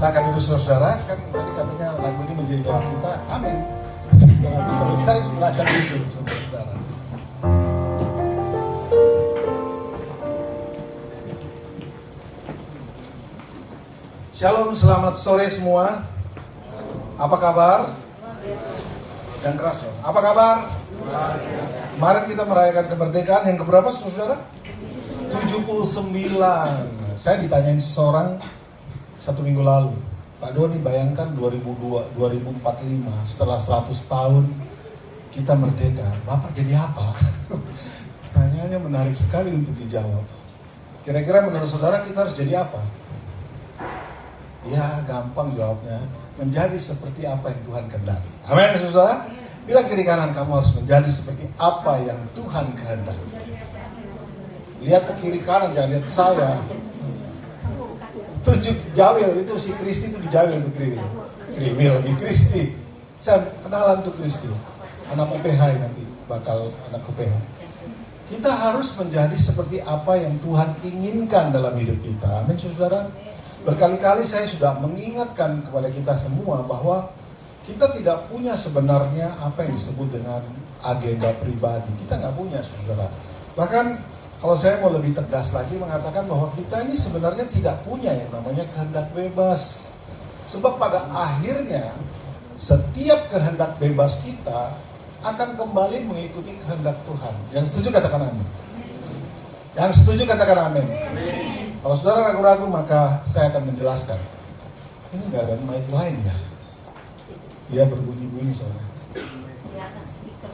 Silakan dulu saudara, kan tadi katanya lagu ini menjadi doa kita. Amin. Setelah selesai, silakan duduk saudara. Shalom, selamat sore semua. Apa kabar? Yang keras ya. Apa kabar? Kemarin kita merayakan kemerdekaan yang keberapa saudara? 79. Saya ditanyain seseorang satu minggu lalu, Pak Doni, bayangkan 2045 setelah 100 tahun kita merdeka, Bapak jadi apa? Pertanyaannya menarik sekali untuk dijawab. Kira-kira menurut saudara kita harus jadi apa? Ya gampang jawabnya, menjadi seperti apa yang Tuhan kehendaki. Amin saudara. Bilang kiri kanan, kamu harus menjadi seperti apa yang Tuhan kehendaki. Lihat ke kiri kanan, jangan lihat ke saya. Tujuh Jawil itu si Kristi itu dijawil tuh Kriwil lagi Kristi. Saya kenalan tuh Kristi. Anak UPH nanti bakal anak UPH. Kita harus menjadi seperti apa yang Tuhan inginkan dalam hidup kita. Amin saudara. Berkali-kali saya sudah mengingatkan kepada kita semua bahwa kita tidak punya sebenarnya apa yang disebut dengan agenda pribadi. Kita nggak punya saudara. Bahkan kalau saya mau lebih tegas lagi mengatakan bahwa kita ini sebenarnya tidak punya yang namanya kehendak bebas. Sebab pada akhirnya setiap kehendak bebas kita akan kembali mengikuti kehendak Tuhan. Yang setuju katakan amin. Yang setuju katakan amin. Kalau saudara ragu-ragu maka saya akan menjelaskan. Ini nggak ada mic lain ya. Dia berbunyi-bunyi soalnya. Di atas speaker.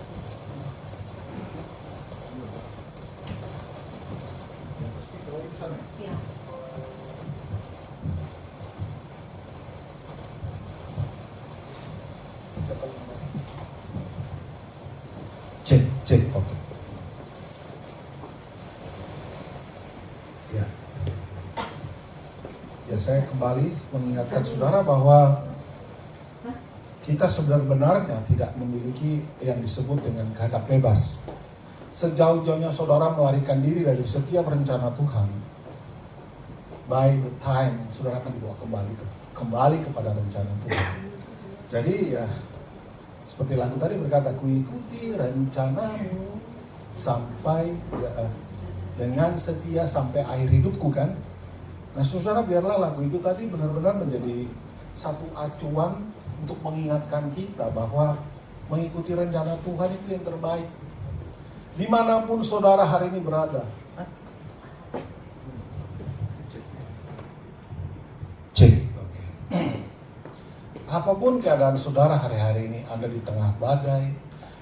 Ya. Cek, oke. Ya, saya kembali mengingatkan saudara bahwa kita sebenarnya tidak memiliki yang disebut dengan kehendak bebas. Sejauh-jauhnya saudara melarikan diri dari setiap rencana Tuhan, by the time saudara akan dibawa kembali kepada rencana Tuhan. Jadi ya, seperti lagu tadi berkata, kuikuti rencanamu sampai dengan setia sampai akhir hidupku kan. Nah saudara, biarlah lagu itu tadi benar-benar menjadi satu acuan untuk mengingatkan kita bahwa mengikuti rencana Tuhan itu yang terbaik. Dimanapun saudara hari ini berada. Cek. Oke. Apapun keadaan saudara hari-hari ini, Anda di tengah badai,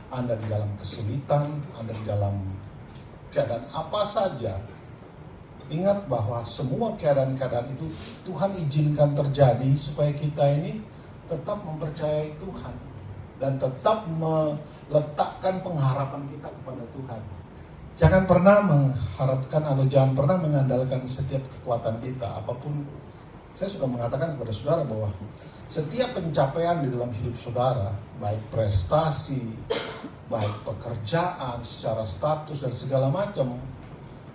Anda di dalam kesulitan, Anda di dalam keadaan apa saja, ingat bahwa semua keadaan-keadaan itu Tuhan izinkan terjadi supaya kita ini tetap mempercayai Tuhan dan tetap meletakkan pengharapan kita kepada Tuhan. Jangan pernah mengharapkan atau jangan pernah mengandalkan setiap kekuatan kita apapun. Saya sudah mengatakan kepada saudara bahwa setiap pencapaian di dalam hidup saudara, baik prestasi, baik pekerjaan, secara status dan segala macam,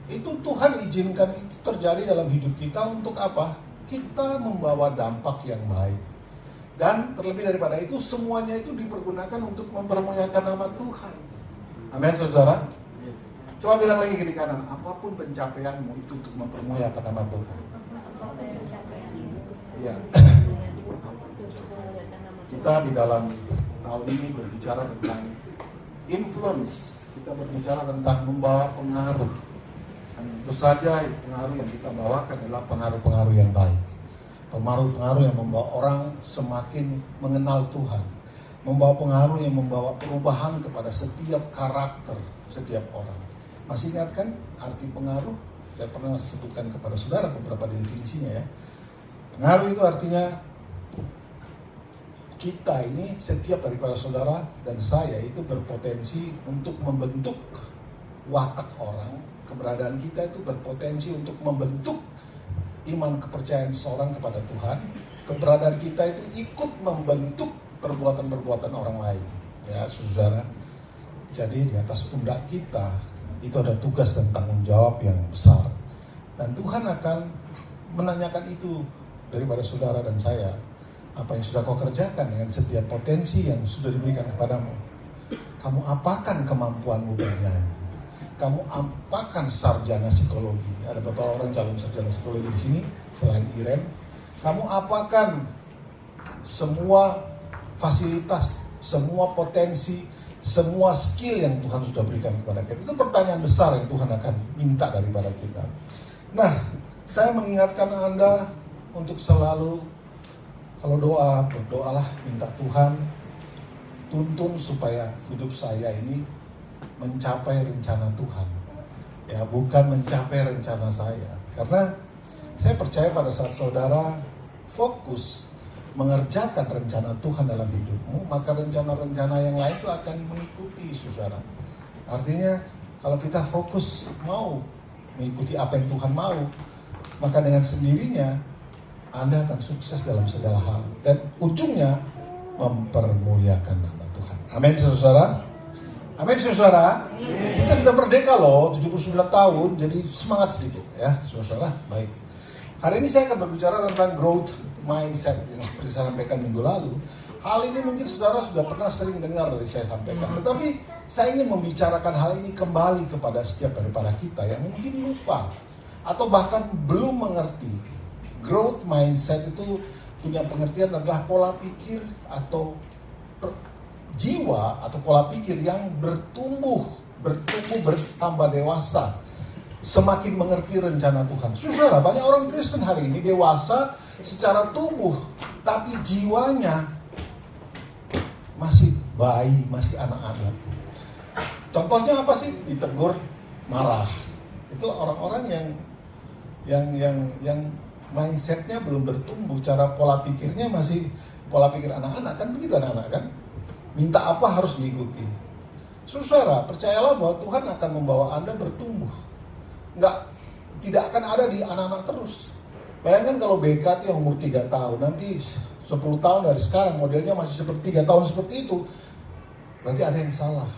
itu Tuhan izinkan itu terjadi dalam hidup kita untuk apa? Kita membawa dampak yang baik. Dan terlebih daripada itu, semuanya itu dipergunakan untuk mempermuliakan nama Tuhan. Amin saudara. Coba bilang lagi kiri kanan, apapun pencapaianmu itu untuk mempermuliakan nama Tuhan. Ya. Kita di dalam tahun ini berbicara tentang influence. Kita berbicara tentang membawa pengaruh. Dan tentu saja pengaruh yang kita bawakan adalah pengaruh-pengaruh yang baik. Pengaruh-pengaruh yang membawa orang semakin mengenal Tuhan. Membawa pengaruh yang membawa perubahan kepada setiap karakter setiap orang. Masih ingat kan arti pengaruh? Saya pernah sebutkan kepada saudara beberapa definisinya ya. Pengaruh itu artinya kita ini, setiap daripada saudara dan saya itu berpotensi untuk membentuk watak orang. Keberadaan kita itu berpotensi untuk membentuk iman kepercayaan seorang kepada Tuhan. Keberadaan kita itu ikut membentuk perbuatan-perbuatan orang lain. Ya saudara. Jadi di atas pundak kita itu ada tugas dan tanggung jawab yang besar. Dan Tuhan akan menanyakan itu daripada saudara dan saya, apa yang sudah kau kerjakan dengan setiap potensi yang sudah diberikan kepadamu. Kamu apakan kemampuanmu bernyanyi? Kamu apakan sarjana psikologi? Ada beberapa orang calon sarjana psikologi di sini selain Iren. Kamu apakan semua fasilitas, semua potensi, semua skill yang Tuhan sudah berikan kepada kita? Itu pertanyaan besar yang Tuhan akan minta daripada kita. Nah, saya mengingatkan Anda untuk selalu, kalau doa, berdoalah, minta Tuhan tuntun supaya hidup saya ini mencapai rencana Tuhan. Ya, bukan mencapai rencana saya. Karena saya percaya pada saat saudara fokus mengerjakan rencana Tuhan dalam hidupmu, maka rencana-rencana yang lain itu akan mengikuti, saudara. Artinya, kalau kita fokus mau mengikuti apa yang Tuhan mau, maka dengan sendirinya Anda akan sukses dalam segala hal. Dan ujungnya mempermuliakan nama Tuhan. Amin, saudara. Amin, saudara. Kita sudah merdeka loh, 79 tahun, jadi semangat sedikit ya, saudara. Baik. Hari ini saya akan berbicara tentang growth mindset yang seperti saya sampaikan minggu lalu. Hal ini mungkin saudara sudah pernah sering dengar dari saya sampaikan. Tetapi saya ingin membicarakan hal ini kembali kepada setiap daripada kita yang mungkin lupa atau bahkan belum mengerti. Growth mindset itu punya pengertian adalah pola pikir atau jiwa atau pola pikir yang bertumbuh bertambah dewasa, semakin mengerti rencana Tuhan. Saudara, banyak orang Kristen hari ini dewasa secara tubuh, tapi jiwanya masih bayi, masih anak-anak. Contohnya apa sih? Ditegur, marah. Itu orang-orang yang mindsetnya belum bertumbuh, cara pola pikirnya masih pola pikir anak-anak, kan begitu anak-anak kan? Minta apa harus diikuti. Saudara, percayalah bahwa Tuhan akan membawa Anda bertumbuh. Tidak akan ada di anak-anak terus. Bayangkan kalau BK itu yang umur 3 tahun, nanti 10 tahun dari sekarang modelnya masih seperti 3 tahun seperti itu. Berarti ada yang salah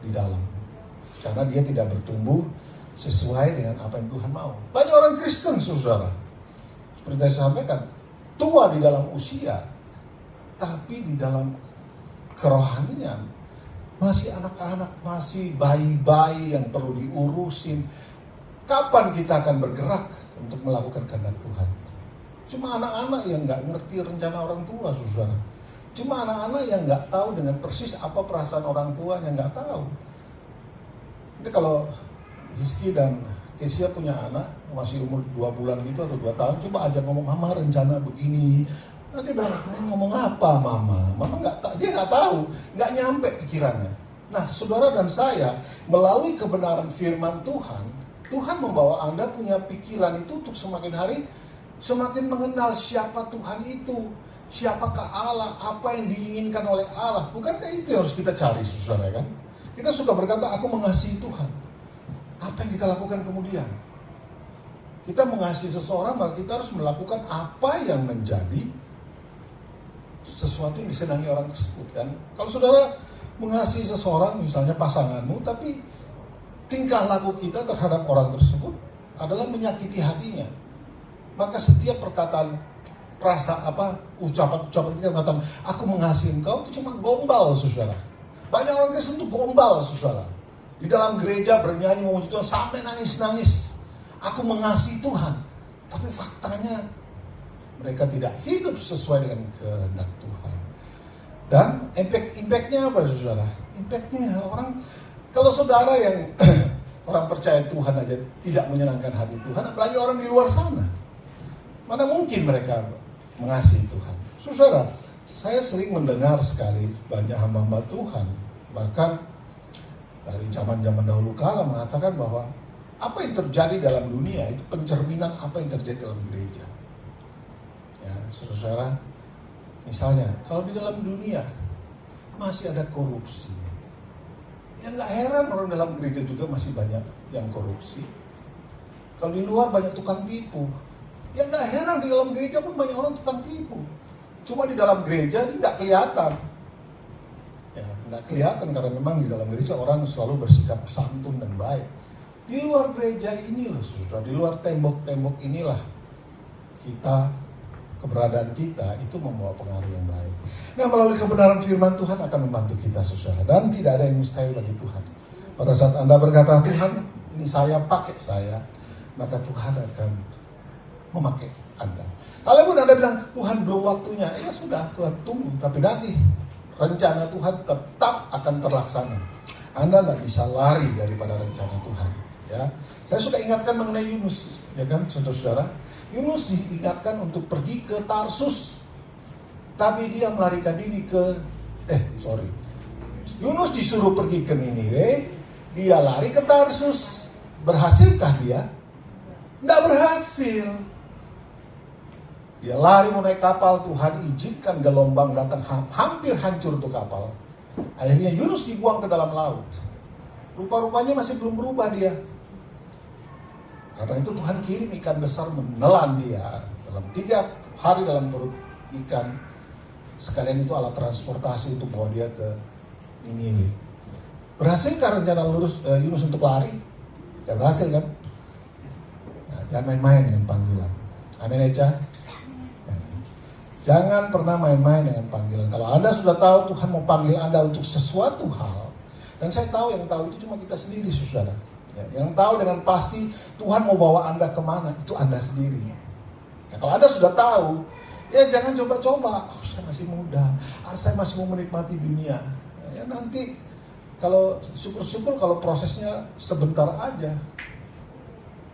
di dalam. Karena dia tidak bertumbuh sesuai dengan apa yang Tuhan mau. Banyak orang Kristen, saudara, seperti yang saya sampaikan, tua di dalam usia, tapi di dalam kerohanian masih anak-anak, masih bayi-bayi yang perlu diurusin. Kapan kita akan bergerak untuk melakukan kehendak Tuhan? Cuma anak-anak yang nggak ngerti rencana orang tua, saudara. Cuma anak-anak yang nggak tahu dengan persis apa perasaan orang tua, yang nggak tahu. Jadi kalau Hizki dan Kesia punya anak masih umur 2 bulan gitu atau 2 tahun, coba aja ngomong, mama rencana begini. Nanti bilang, ngomong apa mama? Mama dia nggak tahu, nggak nyampe pikirannya. Nah, saudara dan saya melalui kebenaran firman Tuhan, Tuhan membawa Anda punya pikiran itu untuk semakin hari semakin mengenal siapa Tuhan itu, siapakah Allah, apa yang diinginkan oleh Allah. Bukankah itu yang harus kita cari, saudara kan? Kita suka berkata, aku mengasihi Tuhan. Apa yang kita lakukan kemudian? Kita mengasihi seseorang, maka kita harus melakukan apa yang menjadi sesuatu yang disenangi orang tersebut kan. Kalau saudara mengasihi seseorang, misalnya pasanganmu, tapi tingkah laku kita terhadap orang tersebut adalah menyakiti hatinya, maka setiap perkataan, ucapan kita mengatakan aku mengasihi engkau, itu cuma gombal, saudara. Banyak orang Kristen itu gombal, saudara. Di dalam gereja bernyanyi memuji Tuhan sampai nangis-nangis, aku mengasihi Tuhan, tapi faktanya mereka tidak hidup sesuai dengan kehendak Tuhan. Dan impact-nya apa, saudara? Impact-nya orang, kalau saudara yang orang percaya Tuhan aja tidak menyenangkan hati Tuhan, apalagi orang di luar sana. Mana mungkin mereka mengasihi Tuhan? Saudara, saya sering mendengar sekali banyak hamba-hamba Tuhan, bahkan dari zaman-zaman dahulu kala mengatakan bahwa apa yang terjadi dalam dunia itu pencerminan apa yang terjadi dalam gereja. Ya, saudara, misalnya kalau di dalam dunia masih ada korupsi, ya nggak heran orang dalam gereja juga masih banyak yang korupsi. Kalau di luar banyak tukang tipu, ya nggak heran di dalam gereja pun banyak orang tukang tipu. Cuma di dalam gereja ini nggak kelihatan. Ya, nggak kelihatan karena memang di dalam gereja orang selalu bersikap santun dan baik. Di luar gereja inilah, saudara, di luar tembok-tembok inilah kita keberadaan kita itu membawa pengaruh yang baik. Nah, melalui kebenaran firman Tuhan akan membantu kita, saudara. Dan tidak ada yang mustahil bagi Tuhan. Pada saat Anda berkata, Tuhan, ini saya, pakai saya, maka Tuhan akan memakai Anda. Kalaupun Anda bilang, Tuhan belum waktunya, ya sudah, Tuhan tunggu. Tapi nanti rencana Tuhan tetap akan terlaksana. Anda tidak bisa lari daripada rencana Tuhan. Ya, saya sudah ingatkan mengenai Yunus, ya kan, saudara-saudara. Yunus diingatkan untuk pergi ke Tarsus, tapi dia melarikan diri ke, Yunus disuruh pergi ke Niniwe, dia lari ke Tarsus. Berhasilkah dia? Tidak berhasil. Dia lari menaik kapal, Tuhan izinkan gelombang datang, hampir hancur tuh kapal. Akhirnya Yunus dibuang ke dalam laut. Rupa-rupanya masih belum berubah dia. Karena itu Tuhan kirim ikan besar menelan dia. Dalam 3 hari dalam perut ikan. Sekalian itu alat transportasi untuk bawa dia ke ini. Berhasilkah rencana Yunus untuk lari? Ya berhasil kan? Nah, jangan main-main dengan panggilan. Amin Eca? Jangan pernah main-main dengan panggilan. Kalau Anda sudah tahu Tuhan mau panggil Anda untuk sesuatu hal, dan saya tahu yang tahu itu cuma kita sendiri, saudara. Ya, yang tahu dengan pasti Tuhan mau bawa Anda kemana, itu Anda sendiri. Nah, kalau Anda sudah tahu, ya jangan coba-coba. Saya masih muda, saya masih mau menikmati dunia. Ya nanti kalau syukur-syukur kalau prosesnya sebentar aja.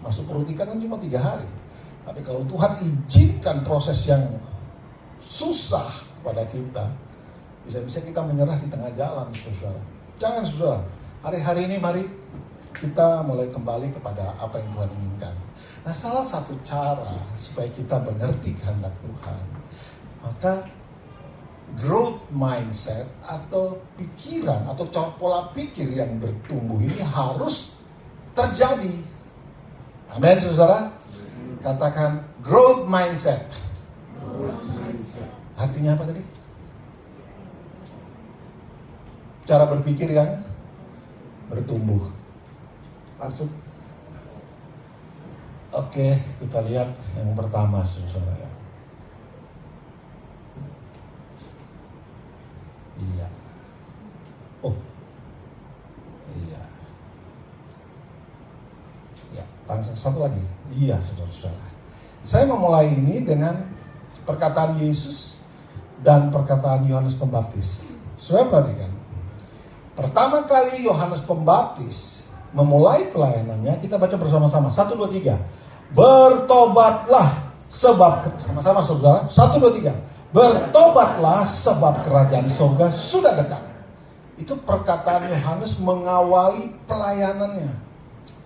Masuk perut ikan kan cuma 3 hari. Tapi kalau Tuhan izinkan proses yang susah pada kita, bisa-bisa kita menyerah di tengah jalan, saudara. Jangan, saudara. Hari-hari ini mari kita mulai kembali kepada apa yang Tuhan inginkan. Nah, salah satu cara supaya kita mengerti kehendak Tuhan, maka growth mindset atau pikiran atau pola pikir yang bertumbuh ini harus terjadi. Amin, saudara. Katakan growth mindset. Artinya apa tadi? Cara berpikir yang bertumbuh. Maksud? Oke, kita lihat yang pertama, saudara. Iya. Oh. Iya. Ya, langsung satu lagi. Iya, saudara-saudara. Saya memulai ini dengan perkataan Yesus dan perkataan Yohanes Pembaptis. Saudara perhatikan. Pertama kali Yohanes Pembaptis memulai pelayanannya, kita baca bersama-sama. 1, 2, 3. Bertobatlah sebab, sama-sama saudara. 1, 2, 3. Bertobatlah sebab kerajaan surga sudah dekat. Itu perkataan Yohanes mengawali pelayanannya.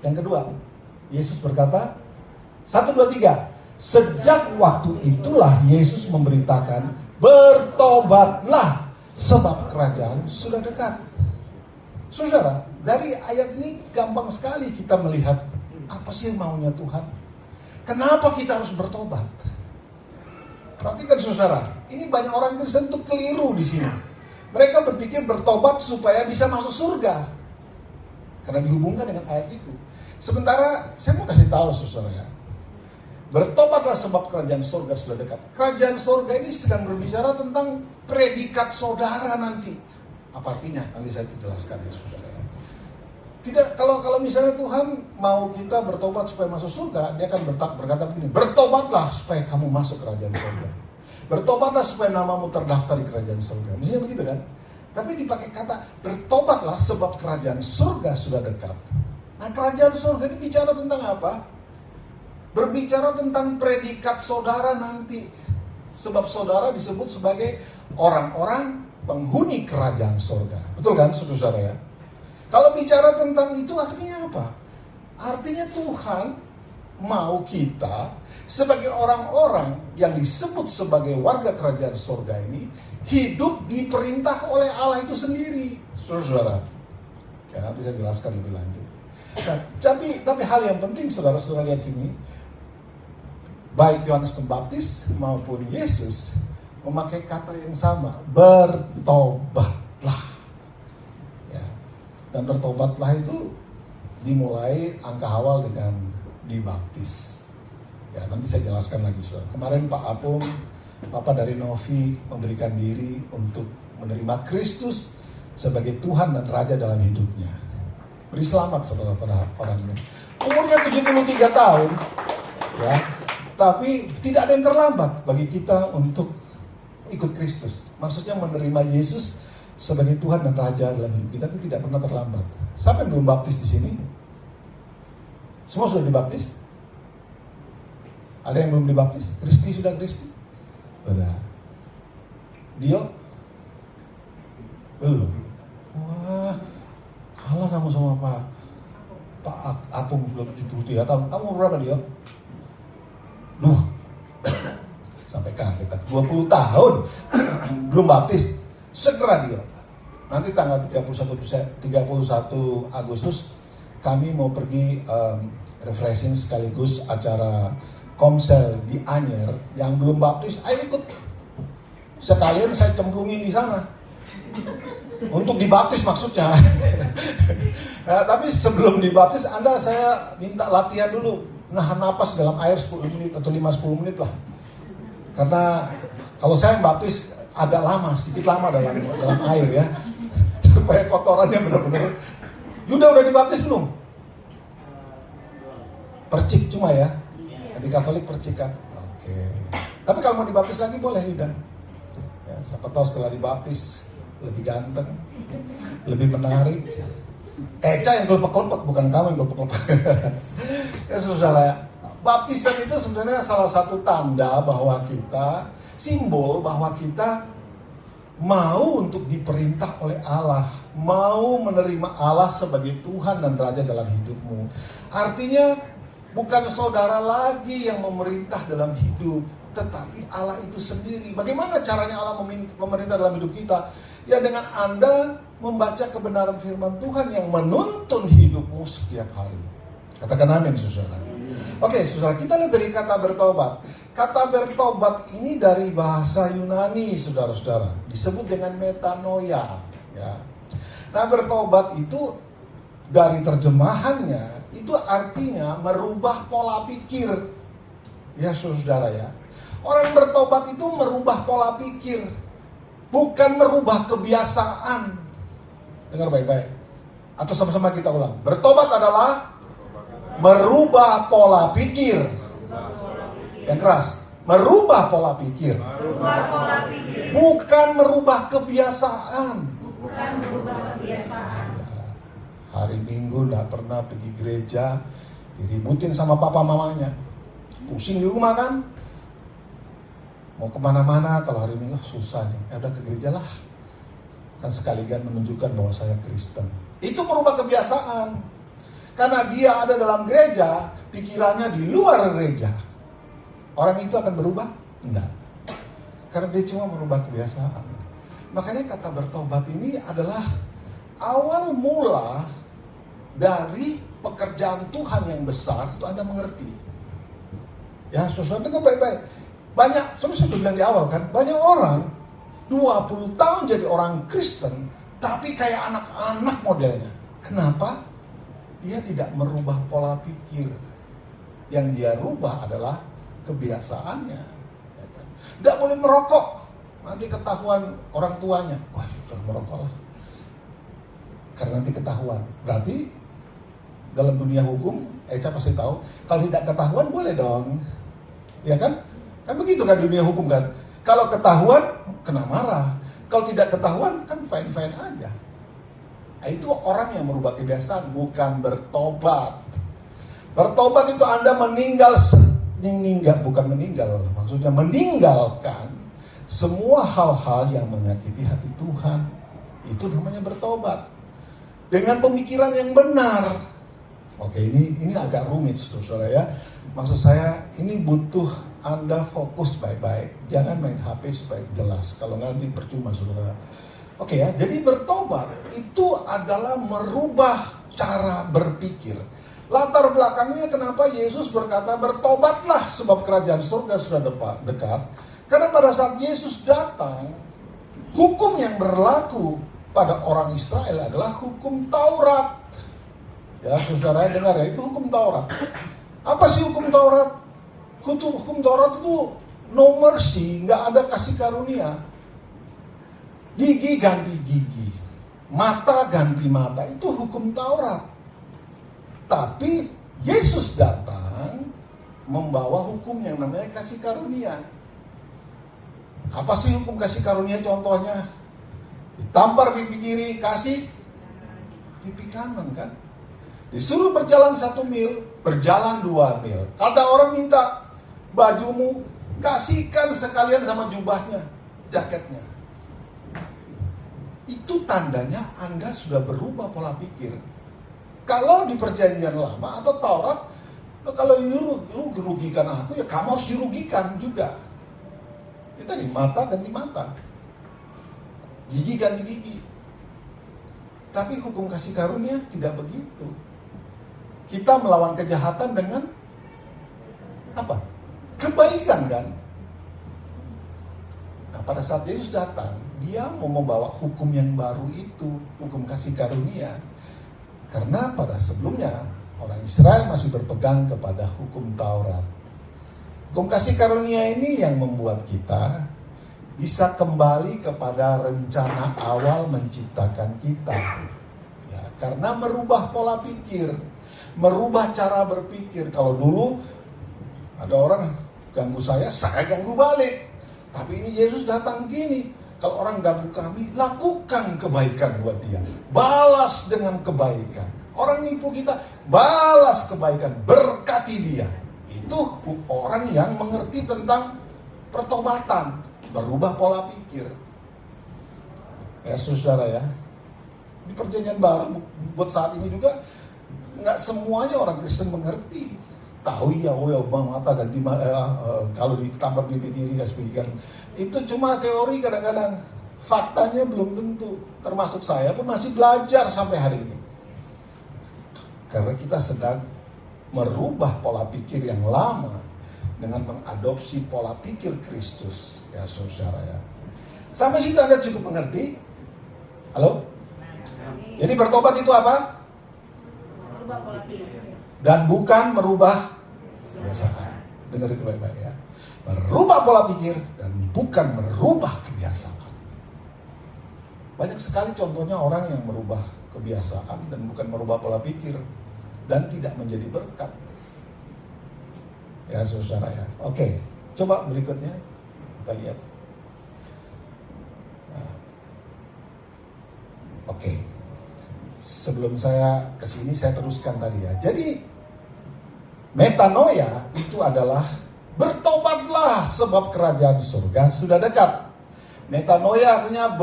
Yang kedua, Yesus berkata, 1, 2, 3. Sejak waktu itulah Yesus memberitakan, bertobatlah sebab kerajaan sudah dekat. Saudara, dari ayat ini gampang sekali kita melihat apa sih yang maunya Tuhan. Kenapa kita harus bertobat? Perhatikan saudara, ini banyak orang Kristen itu keliru di sini. Mereka berpikir bertobat supaya bisa masuk surga, karena dihubungkan dengan ayat itu. Sementara saya mau kasih tahu saudara ya, bertobatlah sebab kerajaan surga sudah dekat. Kerajaan surga ini sedang berbicara tentang predikat saudara nanti. Apa artinya? Nanti saya jelaskan ya saudara. Tidak, kalau misalnya Tuhan mau kita bertobat supaya masuk surga, dia akan berkata begini, bertobatlah supaya kamu masuk kerajaan surga. Bertobatlah supaya namamu terdaftar di kerajaan surga. Misalnya begitu kan? Tapi dipakai kata bertobatlah sebab kerajaan surga sudah dekat. Nah, kerajaan surga ini bicara tentang apa? Berbicara tentang predikat saudara nanti. Sebab saudara disebut sebagai orang-orang penghuni kerajaan surga. Betul kan, saudara ya? Kalau bicara tentang itu artinya apa? Artinya Tuhan mau kita sebagai orang-orang yang disebut sebagai warga kerajaan surga ini hidup diperintah oleh Allah itu sendiri, saudara. Ya, nanti saya jelaskan lebih lanjut. Nah, tapi hal yang penting saudara-saudara lihat sini, baik Yohanes Pembaptis maupun Yesus memakai kata yang sama, bertobatlah. Dan bertobatlah itu dimulai angka awal dengan dibaptis. Ya, nanti saya jelaskan lagi, saudara. Kemarin Pak Apung, Bapak dari Novi memberikan diri untuk menerima Kristus sebagai Tuhan dan Raja dalam hidupnya. Beri selamat, saudara, pada orangnya. Umurnya 73 tahun, ya. Tapi tidak ada yang terlambat bagi kita untuk ikut Kristus. Maksudnya menerima Yesus sebagai Tuhan dan Raja dalam hidup kita itu tidak pernah terlambat. Siapa yang belum baptis di sini? Semua sudah dibaptis? Ada yang belum dibaptis? Kristi sudah Kristi? Sudah. Dio? Belum. Wah, kalah kamu sama Pak Apung belum 73 tahun. Kamu berapa, Dio? Duh. Sampai kaget. 20 tahun belum baptis. Segera Dio. Nanti tanggal 31 Agustus kami mau pergi refreshing sekaligus acara Komsel di Anyer. Yang belum baptis, ayo ikut. Sekalian saya cemplungin di sana. Untuk dibaptis maksudnya. Ya, tapi sebelum dibaptis saya minta latihan dulu. Nahan napas dalam air 10 menit atau 5-10 menit lah. Karena kalau saya baptis agak lama, sedikit lama dalam air ya. Supaya kotorannya benar-benar. Yuda udah dibaptis belum? Percik cuma ya. Di Katolik percikan. Oke. Tapi kalau mau dibaptis lagi boleh Yuda. Ya, siapa tahu setelah dibaptis lebih ganteng, lebih menarik. Eca yang kelepek-kelepek, bukan kamu yang kelepek-kelepek. Ya saudara, baptisan itu sebenarnya salah satu tanda bahwa kita, simbol bahwa kita mau untuk diperintah oleh Allah, mau menerima Allah sebagai Tuhan dan Raja dalam hidupmu. Artinya bukan saudara lagi yang memerintah dalam hidup, tetapi Allah itu sendiri. Bagaimana caranya Allah memerintah dalam hidup kita? Ya dengan Anda membaca kebenaran firman Tuhan yang menuntun hidupmu setiap hari. Katakan amin, saudara. Oke, saudara, kita lihat dari kata bertobat. Kata bertobat ini dari bahasa Yunani, saudara-saudara. Disebut dengan metanoia. Ya. Nah, bertobat itu dari terjemahannya, itu artinya merubah pola pikir. Ya, saudara ya. Orang bertobat itu merubah pola pikir. Bukan merubah kebiasaan. Dengar baik-baik. Atau sama-sama kita ulang. Bertobat adalah merubah pola pikir. Yang keras. Merubah pola pikir. Bukan merubah kebiasaan. Hari Minggu gak pernah pergi gereja, diributin sama papa mamanya. Pusing di rumah kan. Mau kemana-mana kalau hari Minggu susah nih. Ya udah ke gereja lah. Kan sekalian menunjukkan bahwa saya Kristen. Itu merubah kebiasaan. Karena dia ada dalam gereja, pikirannya di luar gereja. Orang itu akan berubah? Enggak. Karena dia cuma merubah kebiasaan. Makanya kata bertobat ini adalah awal mula dari pekerjaan Tuhan yang besar. Itu Anda mengerti. Ya, saudara dengar baik-baik. Banyak, seperti saya sudah bilang di awal kan, banyak orang 20 tahun jadi orang Kristen, tapi kayak anak-anak modelnya. Kenapa? Dia tidak merubah pola pikir. Yang dia rubah adalah kebiasaannya. Tidak boleh merokok, nanti ketahuan orang tuanya. Wah, jangan merokok lah. Karena nanti ketahuan. Berarti dalam dunia hukum, Eca pasti tahu, kalau tidak ketahuan boleh dong. Ya kan? Kan begitu kan dunia hukum kan. Kalau ketahuan, kena marah. Kalau tidak ketahuan, kan fine-fine aja. Nah, itu orang yang merubah kebiasaan, bukan bertobat. Bertobat itu Anda bukan meninggal. Maksudnya meninggalkan semua hal-hal yang menyakiti hati Tuhan. Itu namanya bertobat. Dengan pemikiran yang benar. Oke, ini agak rumit, saudara ya. Maksud saya, ini butuh Anda fokus baik-baik. Jangan main HP supaya jelas. Kalau nanti percuma, saudara. Oke ya, jadi bertobat itu adalah merubah cara berpikir. Latar belakangnya kenapa Yesus berkata bertobatlah sebab kerajaan surga sudah dekat. Karena pada saat Yesus datang, hukum yang berlaku pada orang Israel adalah hukum Taurat. Ya, saudara dengar ya, itu hukum Taurat. Apa sih hukum Taurat? Hukum Taurat itu no mercy, nggak ada kasih karunia. Gigi ganti gigi, mata ganti mata, itu hukum Taurat. Tapi Yesus datang membawa hukum yang namanya kasih karunia. Apa sih hukum kasih karunia contohnya? Ditampar pipi kiri, kasih pipi kanan kan? Disuruh berjalan 1 mil, berjalan 2 mil. Kalau ada orang minta bajumu, kasihkan sekalian sama jubahnya, jaketnya. Itu tandanya Anda sudah berubah pola pikir. Kalau di perjanjian lama atau Taurat, kalau lu merugikan aku, ya kamu harus dirugikan juga. Itu tadi, mata ganti mata, gigi ganti gigi. Tapi hukum kasih karunia tidak begitu. Kita melawan kejahatan dengan apa? Kebaikan kan? Nah, pada saat Yesus datang, dia mau membawa hukum yang baru itu, hukum kasih karunia. Karena pada sebelumnya orang Israel masih berpegang kepada hukum Taurat. Hukum kasih karunia ini yang membuat kita bisa kembali kepada rencana awal menciptakan kita. Ya, karena merubah pola pikir, merubah cara berpikir. Kalau dulu ada orang ganggu saya ganggu balik. Tapi ini Yesus datang gini, kalau orang ganggu kami, lakukan kebaikan buat dia. Balas dengan kebaikan. Orang nipu kita, balas kebaikan, berkati dia. Itu orang yang mengerti tentang pertobatan, berubah pola pikir. Ya saudara ya, di perjanjian baru buat saat ini juga nggak semuanya orang Kristen mengerti. Tahu ya, mata ganti kalau ditampar pipi kiri kasihkan. Itu cuma teori kadang-kadang. Faktanya belum tentu. Termasuk saya pun masih belajar sampai hari ini. Karena kita sedang merubah pola pikir yang lama dengan mengadopsi pola pikir Kristus. Ya saudara ya. Sampai situ Anda cukup mengerti? Halo? Jadi bertobat itu apa? Merubah pola pikir. Dan bukan merubah kebiasaan. Dengar itu baik-baik ya. Merubah pola pikir dan bukan merubah kebiasaan. Banyak sekali contohnya orang yang merubah kebiasaan dan bukan merubah pola pikir dan tidak menjadi berkat. Ya saudara ya. Oke, coba berikutnya kita lihat. Nah. Oke. Sebelum saya kesini saya teruskan tadi ya. Jadi metanoia itu adalah bertobatlah sebab kerajaan surga sudah dekat. Metanoia artinya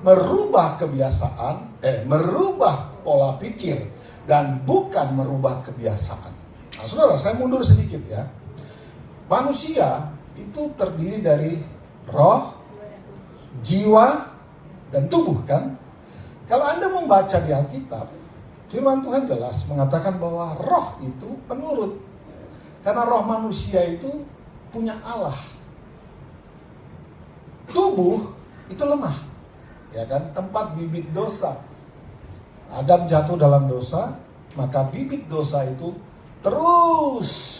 merubah kebiasaan, merubah pola pikir dan bukan merubah kebiasaan. Nah, saudara, saya mundur sedikit ya. Manusia itu terdiri dari roh, jiwa, dan tubuh kan? Kalau Anda membaca di Alkitab, firman Tuhan jelas mengatakan bahwa roh itu penurut. Karena roh manusia itu punya Allah. Tubuh itu lemah. Ya kan? Tempat bibit dosa. Adam jatuh dalam dosa, maka bibit dosa itu terus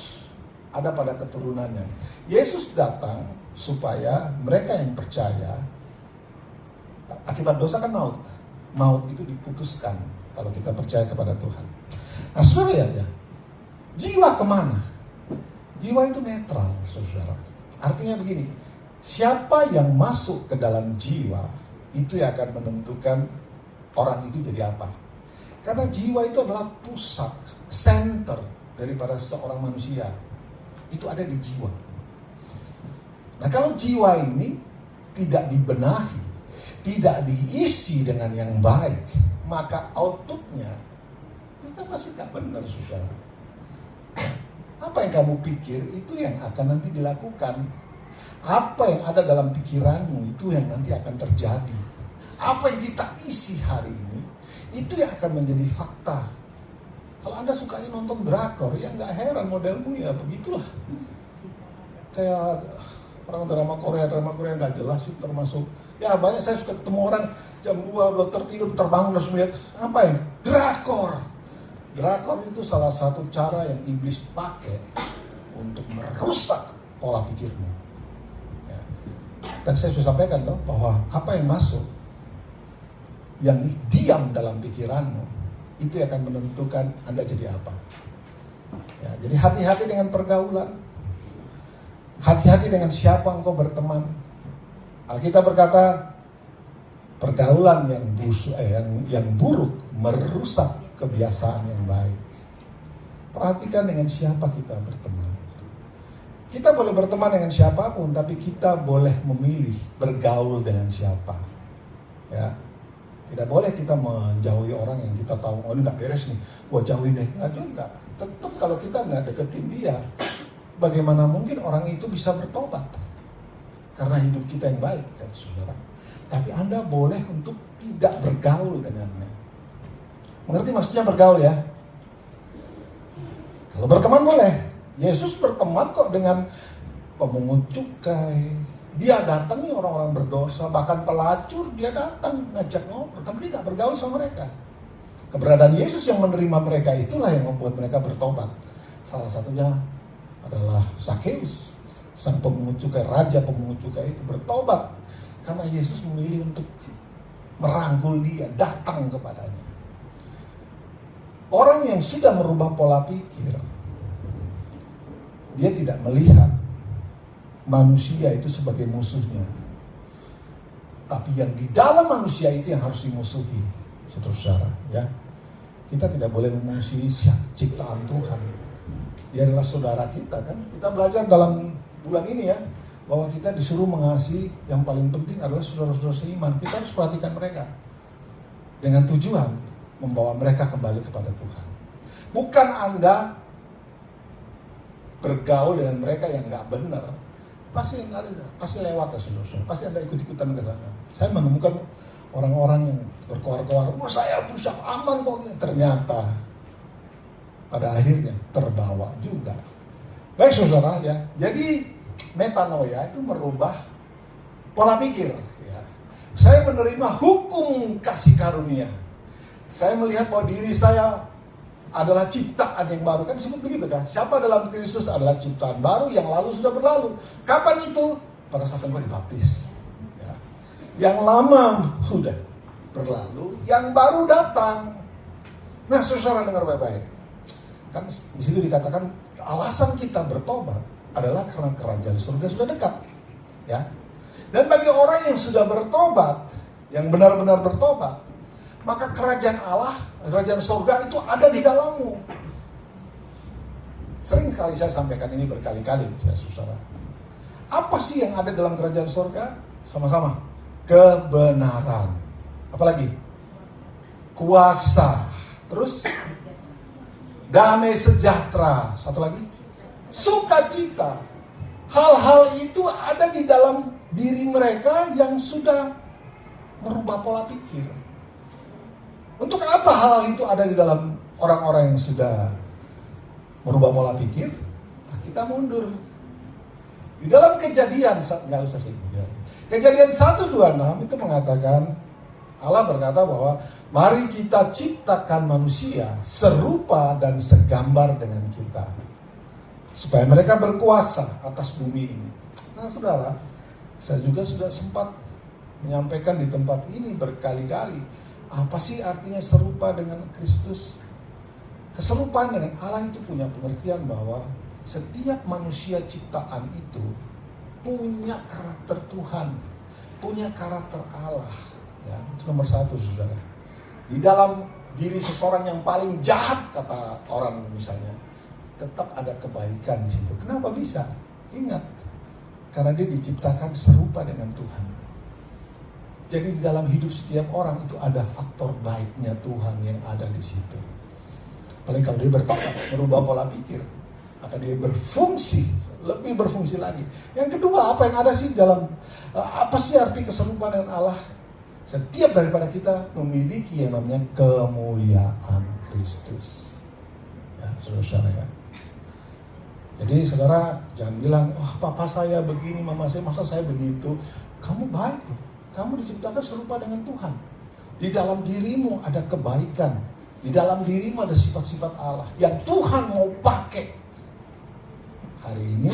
ada pada keturunannya. Yesus datang supaya mereka yang percaya, akibat dosa kan maut. Maut itu diputuskan kalau kita percaya kepada Tuhan. Nah, saudara lihat ya, jiwa kemana? Jiwa itu netral, saudara. Artinya begini, siapa yang masuk ke dalam jiwa, itu yang akan menentukan orang itu jadi apa. Karena jiwa itu adalah pusat, center daripada seorang manusia. Itu ada di jiwa. Nah, kalau jiwa ini tidak dibenahi, tidak diisi dengan yang baik, maka outputnya kita pasti tak benar, saudara. Apa yang kamu pikir itu yang akan nanti dilakukan. Apa yang ada dalam pikiranmu itu yang nanti akan terjadi. Apa yang kita isi hari ini itu yang akan menjadi fakta. Kalau Anda sukanya nonton drakor, ya nggak heran modelmu ya begitulah. Kayak orang drama Korea nggak jelas sih, termasuk ya banyak saya suka ketemu orang jam 2 udah tertidur terbangun terus melihat apa ya? Drakor. Drakor itu salah satu cara yang iblis pakai untuk merusak pola pikirmu. Ya. Dan saya sudah sampaikan loh, bahwa apa yang masuk, yang diam dalam pikiranmu, itu akan menentukan Anda jadi apa. Ya, jadi hati-hati dengan pergaulan, hati-hati dengan siapa engkau berteman. Alkitab berkata, pergaulan yang buruk merusak kebiasaan yang baik. Perhatikan dengan siapa kita berteman. Kita boleh berteman dengan siapapun, tapi kita boleh memilih bergaul dengan siapa. Ya, tidak boleh kita menjauhi orang yang kita tahu, oh ini nggak beres nih, gua jauhin deh. Nggak juga. Tetap kalau kita nggak deketin dia, bagaimana mungkin orang itu bisa bertobat? Karena hidup kita yang baik, kan saudara. Tapi Anda boleh untuk tidak bergaul dengannya. Mengerti maksudnya bergaul ya? Kalau berteman boleh. Yesus berteman kok dengan pemungut cukai. Dia datangi orang-orang berdosa, bahkan pelacur dia datang ngajak ngobrol. Tapi dia gak bergaul sama mereka. Keberadaan Yesus yang menerima mereka itulah yang membuat mereka bertobat. Salah satunya adalah Zakeus, sang pemungut cukai, raja pemungut cukai itu bertobat karena Yesus memilih untuk merangkul dia, datang kepadanya. Orang yang sudah merubah pola pikir, dia tidak melihat manusia itu sebagai musuhnya. Tapi yang di dalam manusia itu yang harus dimusuhi, saudara. Ya, kita tidak boleh memusuhi ciptaan Tuhan. Dia adalah saudara kita, kan? Kita belajar dalam bulan ini ya, bahwa kita disuruh mengasihi, yang paling penting adalah saudara-saudara seiman. Kita harus perhatikan mereka dengan tujuan membawa mereka kembali kepada Tuhan. Bukan Anda bergaul dengan mereka yang nggak benar, pasti lewat ya saudara. Pasti Anda ikut-ikutan ke sana. Saya menemukan orang-orang yang berkoar-koar, saya berusaha aman kok. Ternyata pada akhirnya terbawa juga. Baik saudara ya. Jadi metanoia itu merubah pola pikir. Ya. Saya menerima hukum kasih karunia. Saya melihat bahwa diri saya adalah ciptaan yang baru. Kan disebut begitu kan? Siapa dalam Kristus adalah ciptaan baru, yang lalu sudah berlalu. Kapan itu? Pada saat gue dibaptis. Ya. Yang lama sudah berlalu, yang baru datang. Nah, saudara dengar baik-baik. Kan di situ dikatakan alasan kita bertobat adalah karena kerajaan surga sudah dekat. Ya. Dan bagi orang yang sudah bertobat, yang benar-benar bertobat, maka kerajaan Allah, kerajaan surga itu ada di dalammu. Sering kali saya sampaikan ini berkali-kali, ya saudara. Apa sih yang ada dalam kerajaan surga? Sama-sama. Kebenaran. Apalagi? Kuasa. Terus? Damai sejahtera. Satu lagi? Sukacita. Hal-hal itu ada di dalam diri mereka yang sudah merubah pola pikir. Untuk apa hal itu ada di dalam orang-orang yang sudah merubah pola pikir? Nah, kita mundur. Di dalam Kejadian, nggak usah sih. Kejadian 1:26 itu mengatakan, Allah berkata bahwa mari kita ciptakan manusia serupa dan segambar dengan kita, supaya mereka berkuasa atas bumi ini. Nah saudara, saya juga sudah sempat menyampaikan di tempat ini berkali-kali. Apa sih artinya serupa dengan Kristus? Keserupaan dengan Allah itu punya pengertian bahwa setiap manusia ciptaan itu punya karakter Tuhan, punya karakter Allah. Ya, itu nomor satu saudara. Di dalam diri seseorang yang paling jahat, kata orang misalnya, tetap ada kebaikan di situ. Kenapa bisa? Ingat, karena dia diciptakan serupa dengan Tuhan. Jadi di dalam hidup setiap orang itu ada faktor baiknya Tuhan yang ada di situ. Paling kalau dia bertobat, merubah pola pikir, maka dia berfungsi, lebih berfungsi lagi. Yang kedua, apa yang ada sih dalam, apa sih arti keserupaan dengan Allah? Setiap daripada kita memiliki yang namanya kemuliaan Kristus. Ya, saudara ya. Jadi saudara jangan bilang, wah papa saya begini, mama saya, masa saya begitu. Kamu baik loh. Kamu diciptakan serupa dengan Tuhan. Di dalam dirimu ada kebaikan. Di dalam dirimu ada sifat-sifat Allah yang Tuhan mau pakai Hari ini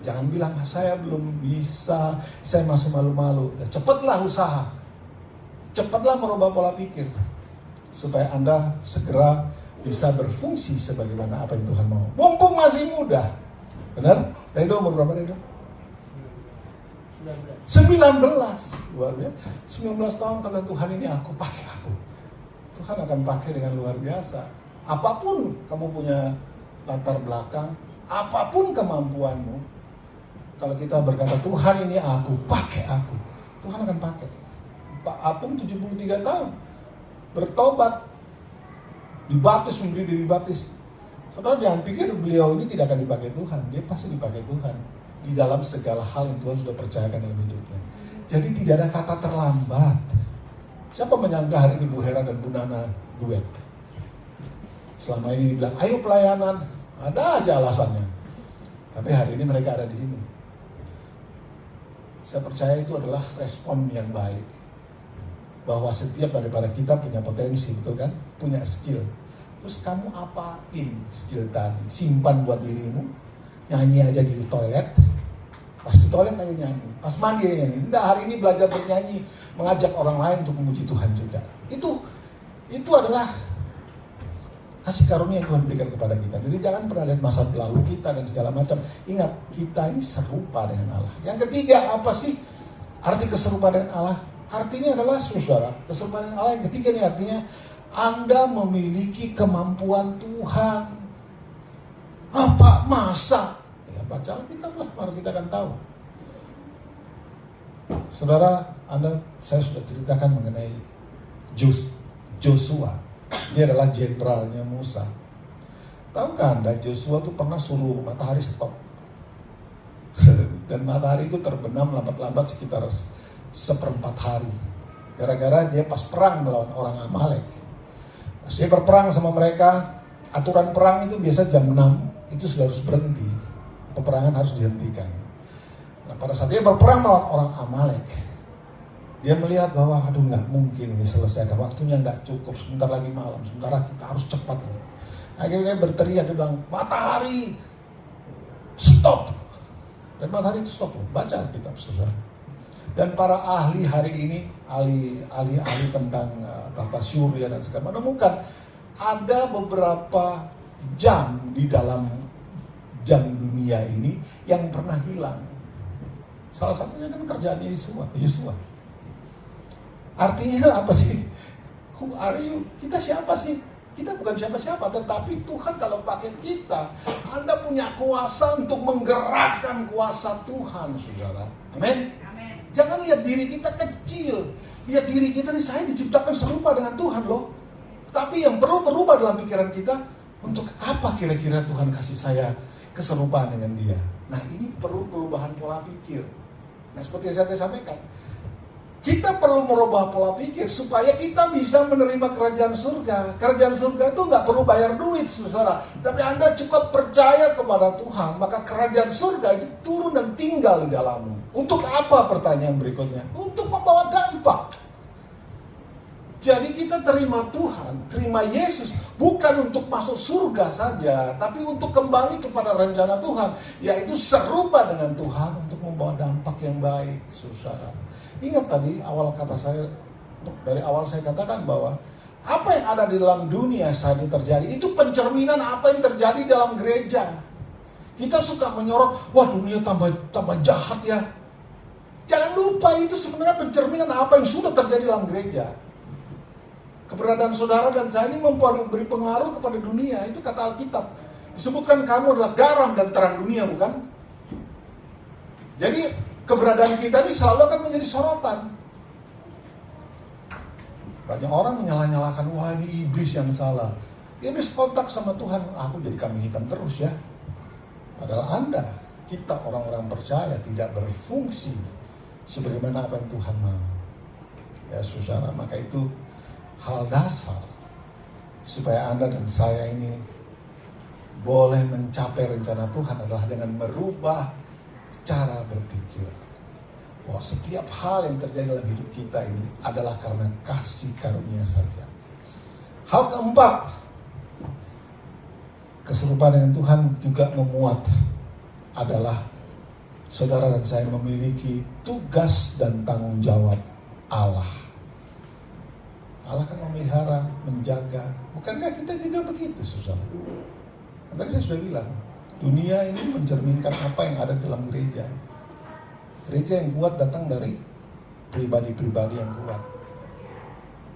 jangan bilang saya belum bisa, saya masih malu-malu. Ya, cepatlah usaha, cepatlah merubah pola pikir supaya Anda segera bisa berfungsi sebagaimana apa yang Tuhan mau. Mumpung masih muda, benar? Redo umur berapa Redo? 19. Luar biasa. 19 tahun karena Tuhan ini aku. Tuhan akan pakai dengan luar biasa. Apapun kamu punya latar belakang, apapun kemampuanmu, kalau kita berkata Tuhan ini aku, pakai aku, Tuhan akan pakai. Pak Apung 73 tahun bertobat, dibaptis, memberi diri baptis. Saudara jangan pikir beliau ini tidak akan dipakai Tuhan. Dia pasti dipakai Tuhan di dalam segala hal yang Tuhan sudah percayakan dalam hidupnya. Jadi tidak ada kata terlambat. Siapa menyangka hari ini Bu Hera dan Bu Nana duet? Selama ini dibilang, ayo pelayanan, ada aja alasannya. Tapi hari ini mereka ada di sini. Saya percaya itu adalah respon yang baik. Bahwa setiap daripada kita punya potensi, betul kan? Punya skill. Terus kamu apain skill tadi? Simpan buat dirimu, nyanyi aja di toilet. Pas di toilet ayo nyanyi, pas mandi ayo nyanyi. Enggak, hari ini belajar bernyanyi, mengajak orang lain untuk memuji Tuhan juga. Itu adalah kasih karunia yang Tuhan berikan kepada kita. Jadi jangan pernah lihat masa lalu kita dan segala macam. Ingat, kita ini serupa dengan Allah. Yang ketiga, apa sih arti keserupaan dengan Allah? Artinya adalah, saudara, keserupaan dengan Allah yang ketiga ini artinya Anda memiliki kemampuan Tuhan. Apa masa? Ya baca Alkitab lah, baru kita akan tahu. Saudara, saya sudah ceritakan mengenai Joshua. Dia adalah jenderalnya Musa. Tahukah Anda, Joshua itu pernah suruh matahari stop. Dan matahari itu terbenam lambat-lambat sekitar 1/4 hari. Gara-gara dia pas perang melawan orang Amalek. Pas dia berperang sama mereka, aturan perang itu biasa jam 6 itu sudah harus berhenti. Peperangan harus dihentikan. Nah, pada saat dia berperang melawan orang Amalek, dia melihat bahwa aduh nggak mungkin ini selesai, dan waktunya nggak cukup, sebentar lagi malam, sementara kita harus cepat ini. Akhirnya dia berteriak, dia bilang, matahari stop. Dan matahari itu stop. Baca Alkitab, saudara. Dan para ahli hari ini, ahli tentang tata surya dan segala menemukan ada beberapa jam di dalam jam dunia ini yang pernah hilang. Salah satunya kan kerjaan Yesua. Artinya apa sih? Who are you? Kita siapa sih? Kita bukan siapa-siapa, tetapi Tuhan kalau pakai kita, Anda punya kuasa untuk menggerakkan kuasa Tuhan, saudara. Amin. Jangan lihat diri kita kecil. Lihat diri kita nih, saya diciptakan serupa dengan Tuhan loh. Tapi yang perlu berubah dalam pikiran kita, untuk apa kira-kira Tuhan kasih saya keserupaan dengan dia? Nah, ini perlu perubahan pola pikir. Nah, seperti yang saya sampaikan, kita perlu merubah pola pikir supaya kita bisa menerima kerajaan surga. Kerajaan surga itu nggak perlu bayar duit, saudara. Tapi Anda cukup percaya kepada Tuhan, maka kerajaan surga itu turun dan tinggal di dalammu. Untuk apa, pertanyaan berikutnya? Untuk membawa dampak. Jadi kita terima Tuhan, terima Yesus, bukan untuk masuk surga saja, tapi untuk kembali kepada rencana Tuhan, yaitu serupa dengan Tuhan untuk membawa dampak yang baik, saudara. Ingat tadi dari awal saya katakan bahwa apa yang ada di dalam dunia saat ini terjadi, itu pencerminan apa yang terjadi dalam gereja. Kita suka menyorot, wah dunia tambah jahat ya. Jangan lupa itu sebenarnya pencerminan apa yang sudah terjadi dalam gereja. Keberadaan saudara dan saya ini memberi pengaruh kepada dunia. Itu kata Alkitab. Disebutkan kamu adalah garam dan terang dunia, bukan? Jadi keberadaan kita ini selalu akan menjadi sorotan. Banyak orang menyalah-nyalahkan, wah ini iblis yang salah. Iblis kontak sama Tuhan, aku jadi kambing hitam terus ya. Padahal kita orang-orang percaya tidak berfungsi sebagaimana apa yang Tuhan mau. Ya saudara, maka itu hal dasar supaya Anda dan saya ini boleh mencapai rencana Tuhan adalah dengan merubah cara berpikir. Bahwa setiap hal yang terjadi dalam hidup kita ini adalah karena kasih karunia saja. Hal keempat, keserupaan dengan Tuhan juga memuat adalah saudara dan saya memiliki tugas dan tanggung jawab Allah. Allah kan memelihara, menjaga. Bukankah kita juga begitu, saudara? Tadi saya sudah bilang, dunia ini mencerminkan apa yang ada dalam gereja. Gereja yang kuat datang dari pribadi-pribadi yang kuat.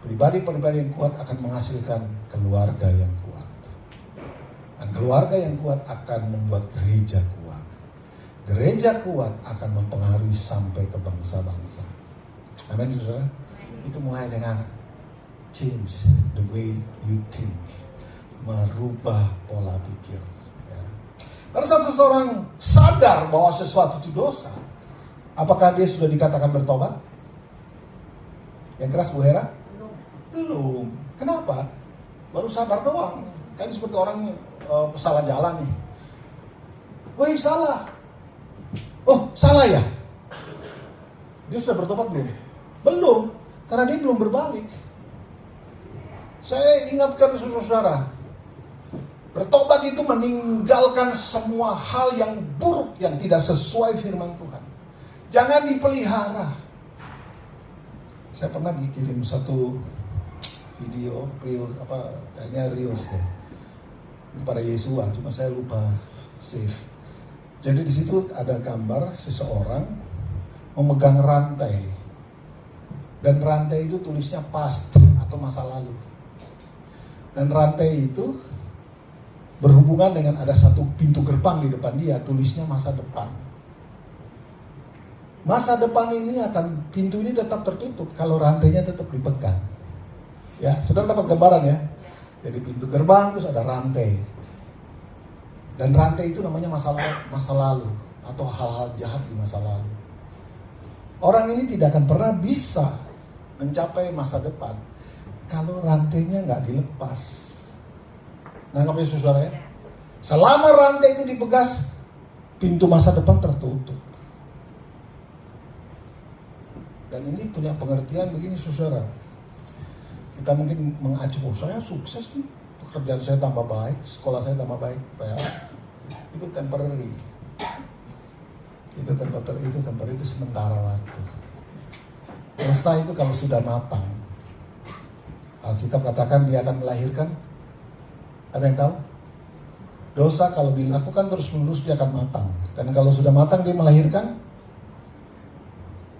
Pribadi-pribadi yang kuat akan menghasilkan keluarga yang kuat. Dan keluarga yang kuat akan membuat gereja kuat. Gereja kuat akan mempengaruhi sampai ke bangsa-bangsa. Amin, saudara? Itu mulai dengan change the way you think, merubah pola pikir. Ya. Pada saat seseorang sadar bahwa sesuatu itu dosa, apakah dia sudah dikatakan bertobat? Yang keras, Bu Hera? Belum. Kenapa? Baru sadar doang. Kan seperti orang salah jalan nih. Woi, salah. Oh, salah ya? Dia sudah bertobat belum? Belum, karena dia belum berbalik. Saya ingatkan saudara, bertobat itu meninggalkan semua hal yang buruk yang tidak sesuai firman Tuhan. Jangan dipelihara. Saya pernah dikirim satu video, kayaknya reels ya, kepada Yesua, cuma saya lupa save. Jadi di situ ada gambar seseorang memegang rantai, dan rantai itu tulisnya past atau masa lalu. Dan rantai itu berhubungan dengan ada satu pintu gerbang di depan dia, tulisnya masa depan. Masa depan ini pintu ini tetap tertutup kalau rantainya tetap dipegang. Ya, saudara dapat gambaran ya. Jadi pintu gerbang terus ada rantai. Dan rantai itu namanya masa lalu atau hal-hal jahat di masa lalu. Orang ini tidak akan pernah bisa mencapai masa depan kalau rantainya nggak dilepas. Nangkap ya saudara ya? Selama rantai itu dipegang, pintu masa depan tertutup. Dan ini punya pengertian begini saudara. Kita mungkin mengacu, saya sukses nih, pekerjaan saya tambah baik, sekolah saya tambah baik. Itu temporary. Itu sementara waktu. Dosa itu kalau sudah matang, Alkitab katakan dia akan melahirkan. Ada yang tahu? Dosa kalau dilakukan terus-menerus dia akan matang. Dan kalau sudah matang dia melahirkan.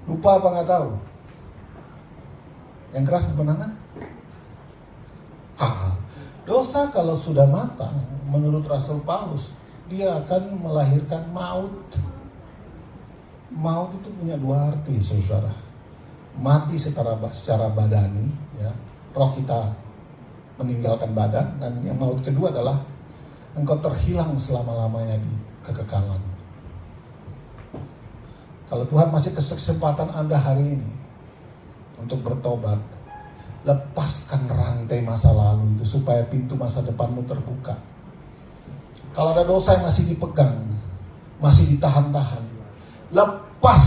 Lupa apa nggak tahu? Yang keras benar. Dosa kalau sudah matang, menurut Rasul Paulus, dia akan melahirkan maut. Maut itu punya dua arti, saudara. Mati secara badani, ya, roh kita meninggalkan badan, dan yang maut kedua adalah engkau terhilang selama-lamanya di kekekalan. Kalau Tuhan masih kesempatan Anda hari ini untuk bertobat, lepaskan rantai masa lalu itu supaya pintu masa depanmu terbuka. Kalau ada dosa yang masih dipegang, masih ditahan-tahan, lepas.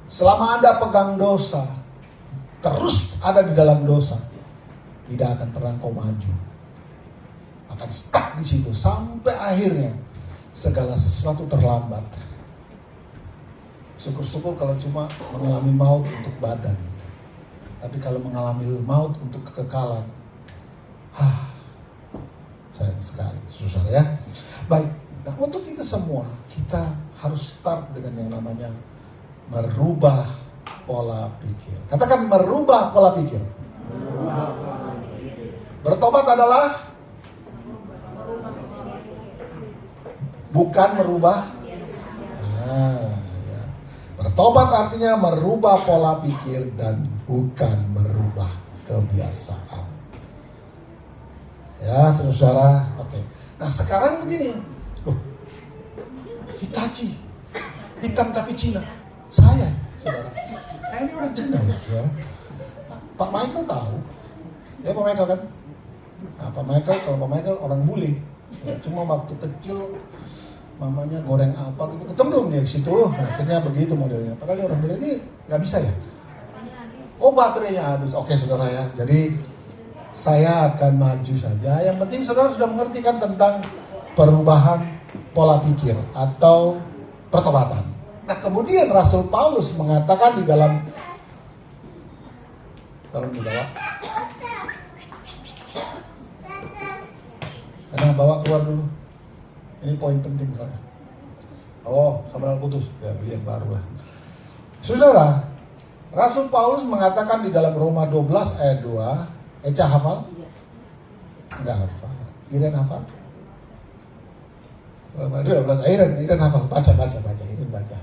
Selama Anda pegang dosa, terus ada di dalam dosa, tidak akan pernah kau maju. Akan stuck di situ sampai akhirnya segala sesuatu terlambat. Syukur-syukur kalau cuma mengalami maut untuk badan. Tapi kalau mengalami maut untuk kekekalan, sayang sekali, saudara ya. Baik, nah untuk kita semua, kita harus start dengan yang namanya merubah pola pikir. Katakan merubah pola pikir. Bertobat adalah bukan merubah. Bertobat artinya merubah pola pikir dan bukan merubah kebiasaan. Ya, saudara. Oke. Nah, sekarang begini. Hitachi. Hitam tapi Cina. Saya, saudara. Saya ini orang Cina, saudara. Pak Michael tahu. Ya, Pak Michael kan. Nah, kalau Pak Michael orang bule. Ya, cuma waktu kecil mamanya goreng apa gitu, kecemplung dia ke situ, akhirnya begitu modelnya. Padahal orang bule ini nggak bisa ya. Oh, baterainya habis. Oke, saudara ya. Jadi saya akan maju saja. Yang penting saudara sudah mengerti kan tentang perubahan pola pikir atau pertobatan. Nah, kemudian Rasul Paulus mengatakan di dalam, tolong dibawa, karena bawa keluar dulu. Ini poin penting soalnya. Oh, sambal putus. Ya, beli yang baru lah. Saudara, Rasul Paulus mengatakan di dalam Roma 12 ayat 2, Eca hafal? Enggak hafal. Iren hafal? Roma 12, Iren hafal. Baca. Iren baca.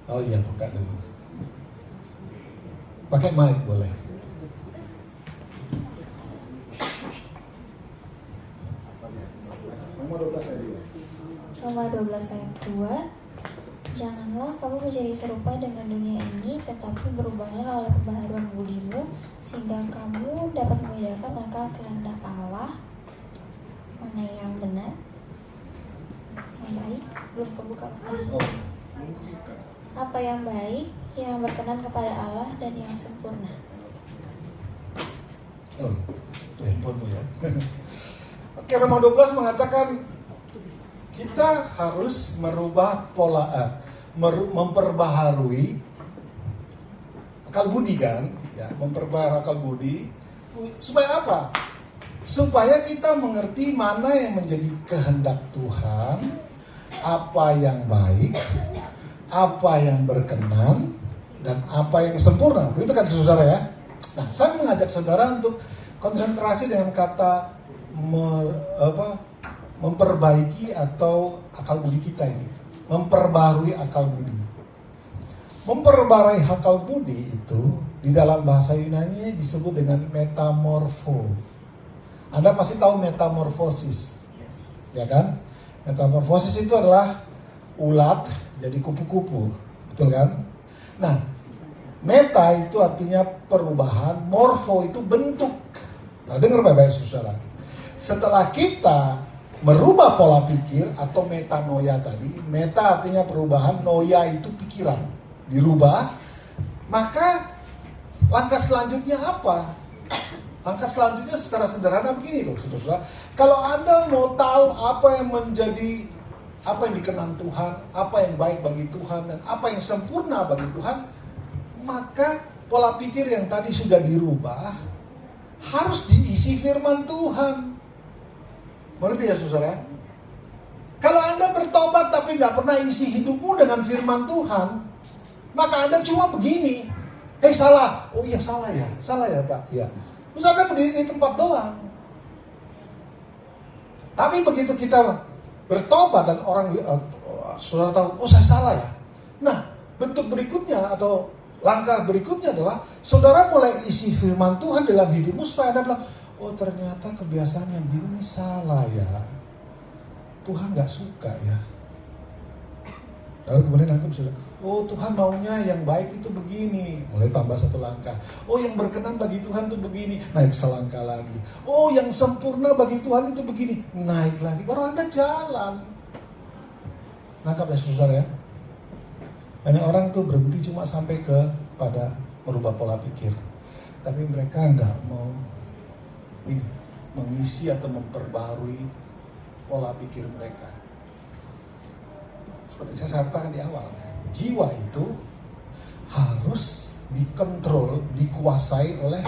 Oh iya, buka dulu. Pakai mic boleh. Roma 12 ayat 2. Janganlah kamu menjadi serupa dengan dunia ini, tetapi berubahlah oleh pembaharuan budimu, sehingga kamu dapat membedakan antara kehendak Allah, mana yang benar, yang baik, belum kebuka. Apa yang baik, yang berkenan kepada Allah dan yang sempurna. Oh, handphonemu ya. Oke, Roma 12 mengatakan kita harus merubah pola, memperbaharui akal budi kan, ya, memperbaharui akal budi supaya apa? Supaya kita mengerti mana yang menjadi kehendak Tuhan, apa yang baik, apa yang berkenan, dan apa yang sempurna. Begitu kan saudara ya? Nah, saya mengajak saudara untuk konsentrasi dengan kata memperbaiki atau akal budi kita ini. Memperbarui akal budi. Memperbarui akal budi itu di dalam bahasa Yunani disebut dengan metamorfo. Anda pasti tahu metamorfosis, ya kan? Metamorfosis itu adalah ulat jadi kupu-kupu, betul kan? Nah, meta itu artinya perubahan, morfo itu bentuk. Nah, dengar baik-baik saudara. Setelah kita merubah pola pikir atau metanoia tadi, meta artinya perubahan, noia itu pikiran, dirubah, maka langkah selanjutnya apa? Langkah selanjutnya secara sederhana begini loh, saudara. Kalau Anda mau tahu apa yang menjadi, apa yang dikenan Tuhan, apa yang baik bagi Tuhan, dan apa yang sempurna bagi Tuhan, maka pola pikir yang tadi sudah dirubah harus diisi firman Tuhan. Mengerti ya saudara? Kalau Anda bertobat tapi nggak pernah isi hidupmu dengan firman Tuhan, maka Anda cuma begini. Salah. Oh iya salah ya Pak. Ya. Terus Anda berdiri di tempat doang. Tapi begitu kita bertobat dan orang saudara tahu, oh saya salah ya. Nah, bentuk berikutnya atau langkah berikutnya adalah saudara mulai isi firman Tuhan dalam hidupmu supaya Anda bilang, oh ternyata kebiasaan yang gini salah ya. Tuhan gak suka ya. Lalu kemudian aku bisa, oh Tuhan maunya yang baik itu begini. Mulai tambah satu langkah. Oh yang berkenan bagi Tuhan itu begini. Naik selangkah lagi. Oh yang sempurna bagi Tuhan itu begini. Naik lagi. Baru Anda jalan. Nangkap ya saudara ya. Banyak orang tuh berhenti cuma sampai pada merubah pola pikir. Tapi mereka gak mau mengisi atau memperbarui pola pikir mereka. Seperti saya katakan di awal, jiwa itu harus dikontrol, dikuasai oleh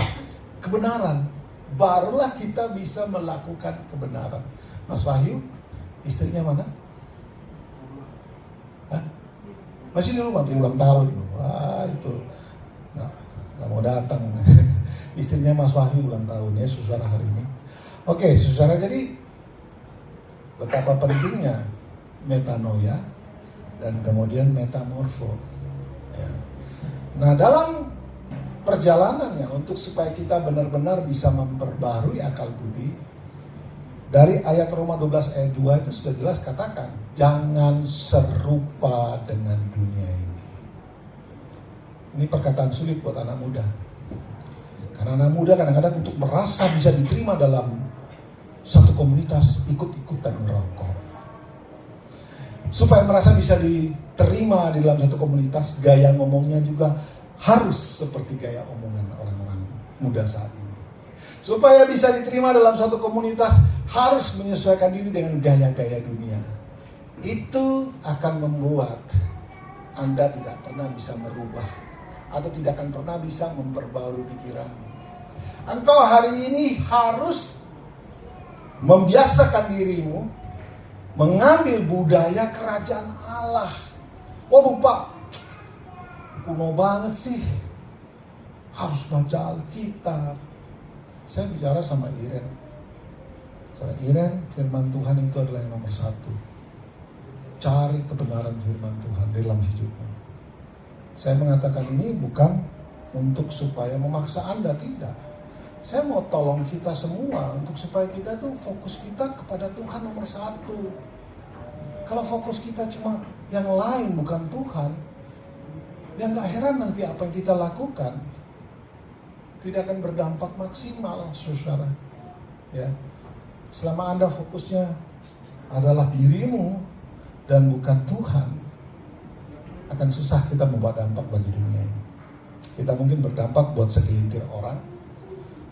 kebenaran. Barulah kita bisa melakukan kebenaran. Mas Wahyu, istrinya mana? Hah? Masih di rumah, dia ulang tahun. Wah itu nggak mau datang. Istrinya Mas Wahyu ulang tahun ya saudara hari ini. Oke saudara, jadi betapa pentingnya metanoia dan kemudian metamorfo ya. Nah dalam perjalanannya untuk supaya kita benar-benar bisa memperbarui akal budi, dari ayat Roma 12 ayat 2 itu sudah jelas katakan, jangan serupa dengan dunia ini. Ini perkataan sulit buat anak muda. Karena anak muda kadang-kadang untuk merasa bisa diterima dalam satu komunitas, ikut-ikutan merokok. Supaya merasa bisa diterima di dalam satu komunitas, gaya ngomongnya juga harus seperti gaya omongan orang-orang muda saat ini. Supaya bisa diterima dalam satu komunitas, harus menyesuaikan diri dengan gaya-gaya dunia. Itu akan membuat Anda tidak pernah bisa merubah atau tidak akan pernah bisa memperbarui pikiran. Engkau hari ini harus membiasakan dirimu mengambil budaya kerajaan Allah. Waduh Pak, kuno banget sih, harus baca Alkitab. Saya bicara sama Iren. Saudara Iren, firman Tuhan itu adalah yang nomor satu. Cari kebenaran firman Tuhan dalam hidupmu. Saya mengatakan ini bukan untuk supaya memaksa Anda, tidak. Saya mau tolong kita semua untuk supaya kita tuh fokus kita kepada Tuhan nomor satu. Kalau fokus kita cuma yang lain bukan Tuhan, ya gak heran nanti apa yang kita lakukan tidak akan berdampak maksimal, saudara. Ya, selama Anda fokusnya adalah dirimu dan bukan Tuhan, akan susah kita membuat dampak bagi dunia ini. Kita mungkin berdampak buat segelintir orang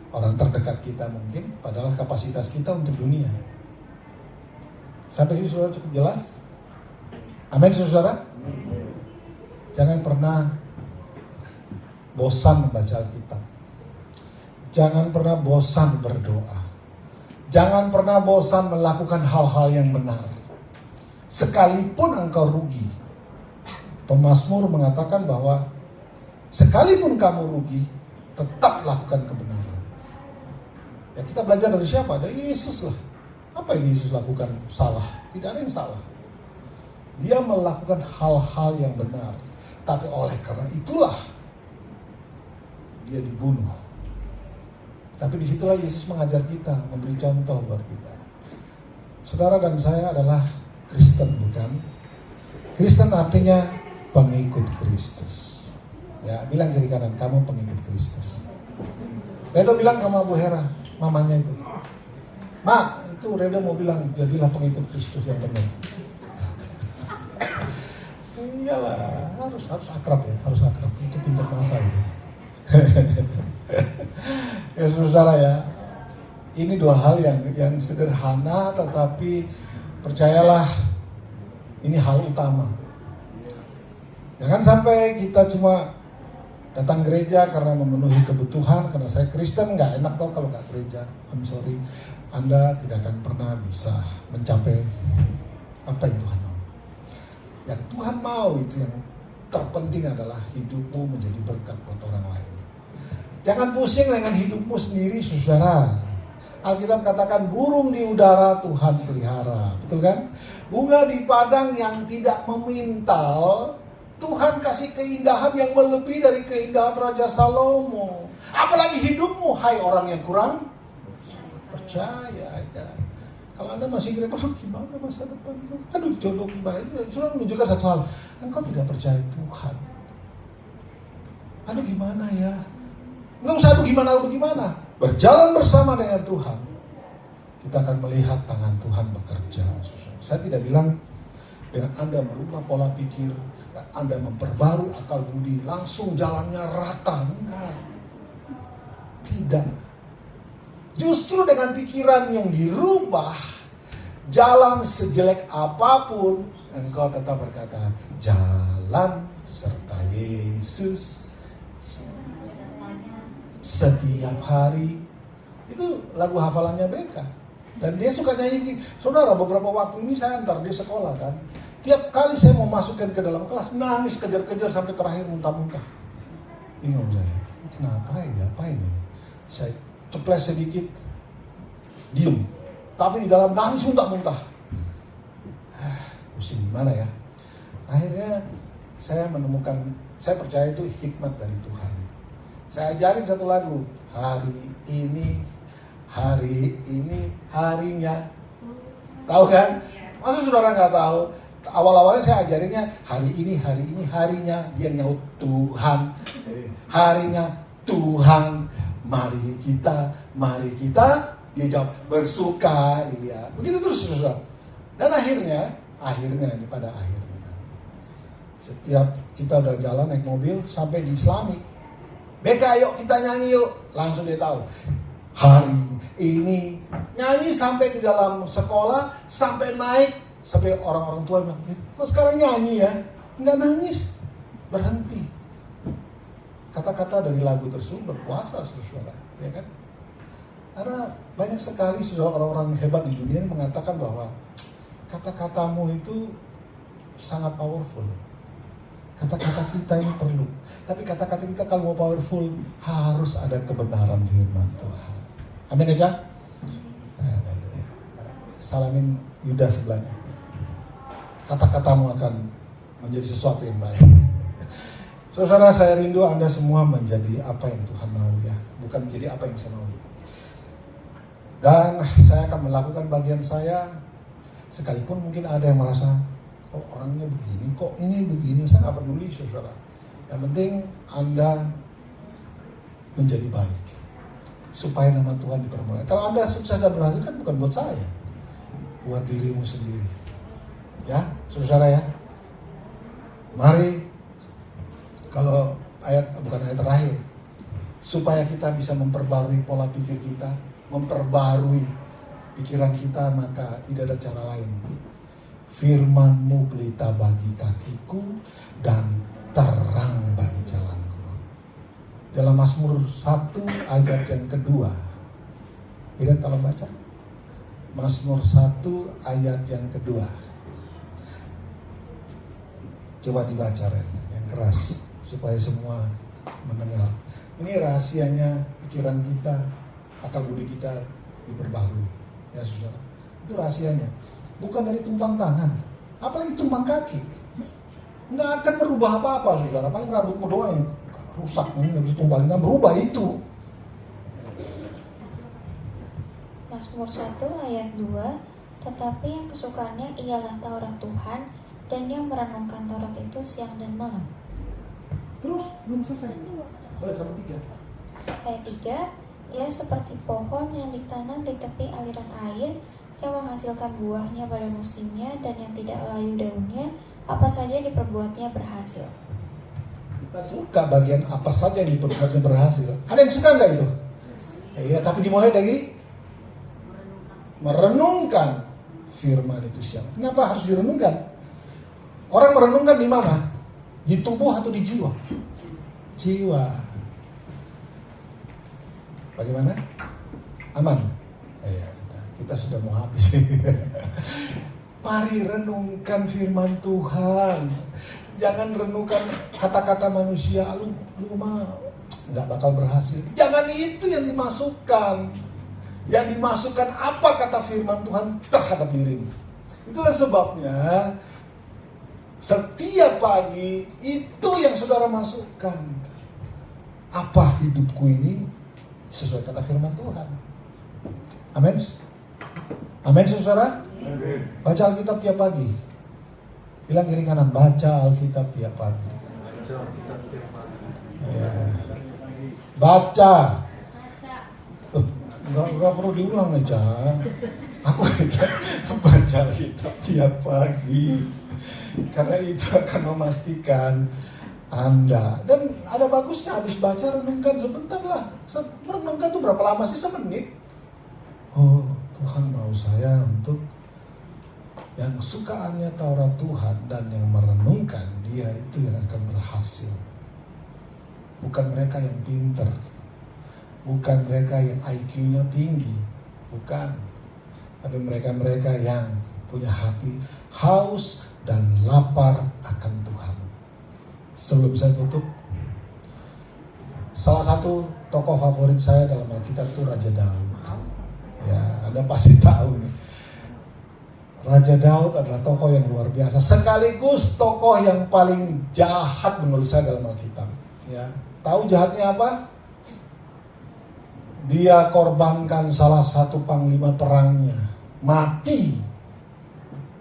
terdekat kita mungkin, padahal kapasitas kita untuk dunia. Sampai ini saudara cukup jelas? Amin saudara? Jangan pernah bosan membaca Alkitab. Jangan pernah bosan berdoa. Jangan pernah bosan melakukan hal-hal yang benar. Sekalipun engkau rugi. Pemazmur mengatakan bahwa sekalipun kamu rugi, tetap lakukan kebenaran. Ya, kita belajar dari siapa? Dari Yesus lah. Apa yang Yesus lakukan salah? Tidak ada yang salah. Dia melakukan hal-hal yang benar. Tapi oleh karena itulah dia dibunuh. Tapi disitulah Yesus mengajar kita, memberi contoh buat kita. Saudara dan saya adalah Kristen, bukan? Kristen artinya pengikut Kristus. Ya, bilang kiri kanan, kamu pengikut Kristus. Redo bilang sama Bu Hera, mamanya itu, Ma, itu Redo mau bilang, jadilah pengikut Kristus yang benar. Iyalah, harus akrab ya, harus akrab. Itu pintar masa itu. Ya saudara ya, ini dua hal yang sederhana, tetapi percayalah ini hal utama. Jangan sampai kita cuma datang gereja karena memenuhi kebutuhan, karena saya Kristen, nggak enak tau kalau nggak gereja. I'm sorry, Anda tidak akan pernah bisa mencapai apa yang Tuhan mau. Yang Tuhan mau itu yang terpenting adalah hidupmu menjadi berkat buat orang lain. Jangan pusing dengan hidupmu sendiri, saudara. Alkitab katakan burung di udara Tuhan pelihara, betul kan? Bunga di padang yang tidak memintal, Tuhan kasih keindahan yang melebihi dari keindahan Raja Salomo. Apalagi hidupmu, hai orang yang kurang percaya. Ya. Kalau Anda masih kira, gimana masa depan? Aduh, jodoh gimana? Itu sudah menunjukkan satu hal, engkau tidak percaya Tuhan. Aduh gimana ya? Enggak usah aduh gimana. Berjalan bersama dengan Tuhan, kita akan melihat tangan Tuhan bekerja. Saya tidak bilang dengan Anda merubah pola pikir dan Anda memperbarui akal budi langsung jalannya rata. Enggak. Tidak. Justru dengan pikiran yang dirubah, jalan sejelek apapun, engkau tetap berkata, jalan serta Yesus setiap hari. Itu lagu hafalannya BK. Dan dia suka nyanyi. Saudara, beberapa waktu ini saya antar dia sekolah kan. Tiap kali saya mau masukkan ke dalam kelas, nangis kejar-kejar sampai terakhir muntah-muntah. Bingung saya, kenapa ya, apa ini? Saya ceples sedikit, diem. Tapi di dalam nangis muntah-muntah. Pusing gimana ya? Akhirnya saya menemukan, saya percaya itu hikmat dari Tuhan. Saya ajarin satu lagu, hari ini harinya. Tahu kan? Masa saudara nggak tahu? Awal-awalnya saya ajarinnya hari ini harinya. Dia nyaut Tuhan, harinya Tuhan. Mari kita. Dia jawab bersukaria. Begitu terus saudara. Dan akhirnya pada akhirnya, setiap kita udah jalan naik mobil sampai di Islamik, BK yuk kita nyanyi yuk. Langsung dia tahu. hari ini, nyanyi sampai di dalam sekolah, sampai naik, sampai orang-orang tua bilang, kok sekarang nyanyi ya? Nggak nangis, berhenti. Kata-kata dari lagu tersebut berkuasa, saudara, ya kan? Karena banyak sekali saudara orang-orang hebat di dunia yang mengatakan bahwa kata-katamu itu sangat powerful. Kata-kata kita ini perlu. Tapi kata-kata kita kalau mau powerful harus ada kebenaran firman Tuhan. Amin aja. Salamin Yuda sebelahnya. Kata-katamu akan menjadi sesuatu yang baik. Saudara, saya rindu Anda semua menjadi apa yang Tuhan mau ya, bukan menjadi apa yang saya mau. Dan saya akan melakukan bagian saya, sekalipun mungkin ada yang merasa kok orangnya begini, kok ini begini, saya nggak peduli saudara. Yang penting Anda menjadi baik, supaya nama Tuhan dipermuliakan. Kalau Anda sukses dan berhasil kan bukan buat saya, buat dirimu sendiri. Ya, saudara ya. Mari, kalau bukan ayat terakhir, supaya kita bisa memperbarui pola pikir kita, memperbarui pikiran kita, maka tidak ada cara lain. Firman-Mu pelita bagi kakiku dan terang bagi jalanku. Dalam Mazmur 1 ayat yang kedua. Ira tolong baca. Mazmur 1 ayat yang kedua. Coba dibaca Ren, yang keras supaya semua mendengar. Ini rahasianya pikiran kita, akal budi kita diperbarui. Ya saudara, itu rahasianya. Bukan dari tumpang tangan, apalagi tumpang kaki. Nggak akan merubah apa-apa saudara. Paling rambutmu doang yang rusak, nggak bisa tumpangin, nggak berubah itu. Mazmur 1 ayat 2, tetapi yang kesukaannya ialah Taurat Tuhan, dan yang merenungkan Taurat itu siang dan malam. Terus, belum selesai. Ayat 3. Ayat 3, ia seperti pohon yang ditanam di tepi aliran air, yang menghasilkan buahnya pada musimnya, dan yang tidak layu daunnya, apa saja diperbuatnya berhasil. Kita suka bagian apa saja yang diperbuatnya berhasil. Ada yang suka nggak itu? Iya, tapi dimulai dari merenungkan firman itu siang. Kenapa harus direnungkan? Orang merenungkan di mana? Di tubuh atau di jiwa? Jiwa. Bagaimana? Aman? Iya, kita sudah mau habis. Mari renungkan firman Tuhan. Jangan renungkan kata-kata manusia. Lu mah nggak bakal berhasil. Jangan itu yang dimasukkan. Yang dimasukkan apa kata firman Tuhan terhadap dirimu. Itulah sebabnya setiap pagi itu yang saudara masukkan. Apa hidupku ini sesuai kata firman Tuhan. Amin. Amin saudara. Amin. Baca Alkitab tiap pagi. Bilang kiri kanan, baca Alkitab tiap pagi. Ya. Baca. Enggak perlu diulang aja. Aku baca Alkitab tiap pagi. Karena itu akan memastikan Anda. Dan ada bagusnya habis baca renungkan sebentar lah. Renungkan itu berapa lama sih? Semenit. Oh, Tuhan mau saya untuk yang sukaannya Taurat Tuhan dan yang merenungkan dia itu yang akan berhasil. Bukan mereka yang pintar, bukan mereka yang IQ-nya tinggi, bukan. Tapi mereka-mereka yang punya hati haus dan lapar akan Tuhan. Sebelum saya tutup, salah satu tokoh favorit saya dalam Alkitab itu Raja Daud. Ya, Anda pasti tahu nih. Raja Daud adalah tokoh yang luar biasa, sekaligus tokoh yang paling jahat menurut saya dalam Alkitab. Ya, tahu jahatnya apa? Dia korbankan salah satu panglima perangnya, mati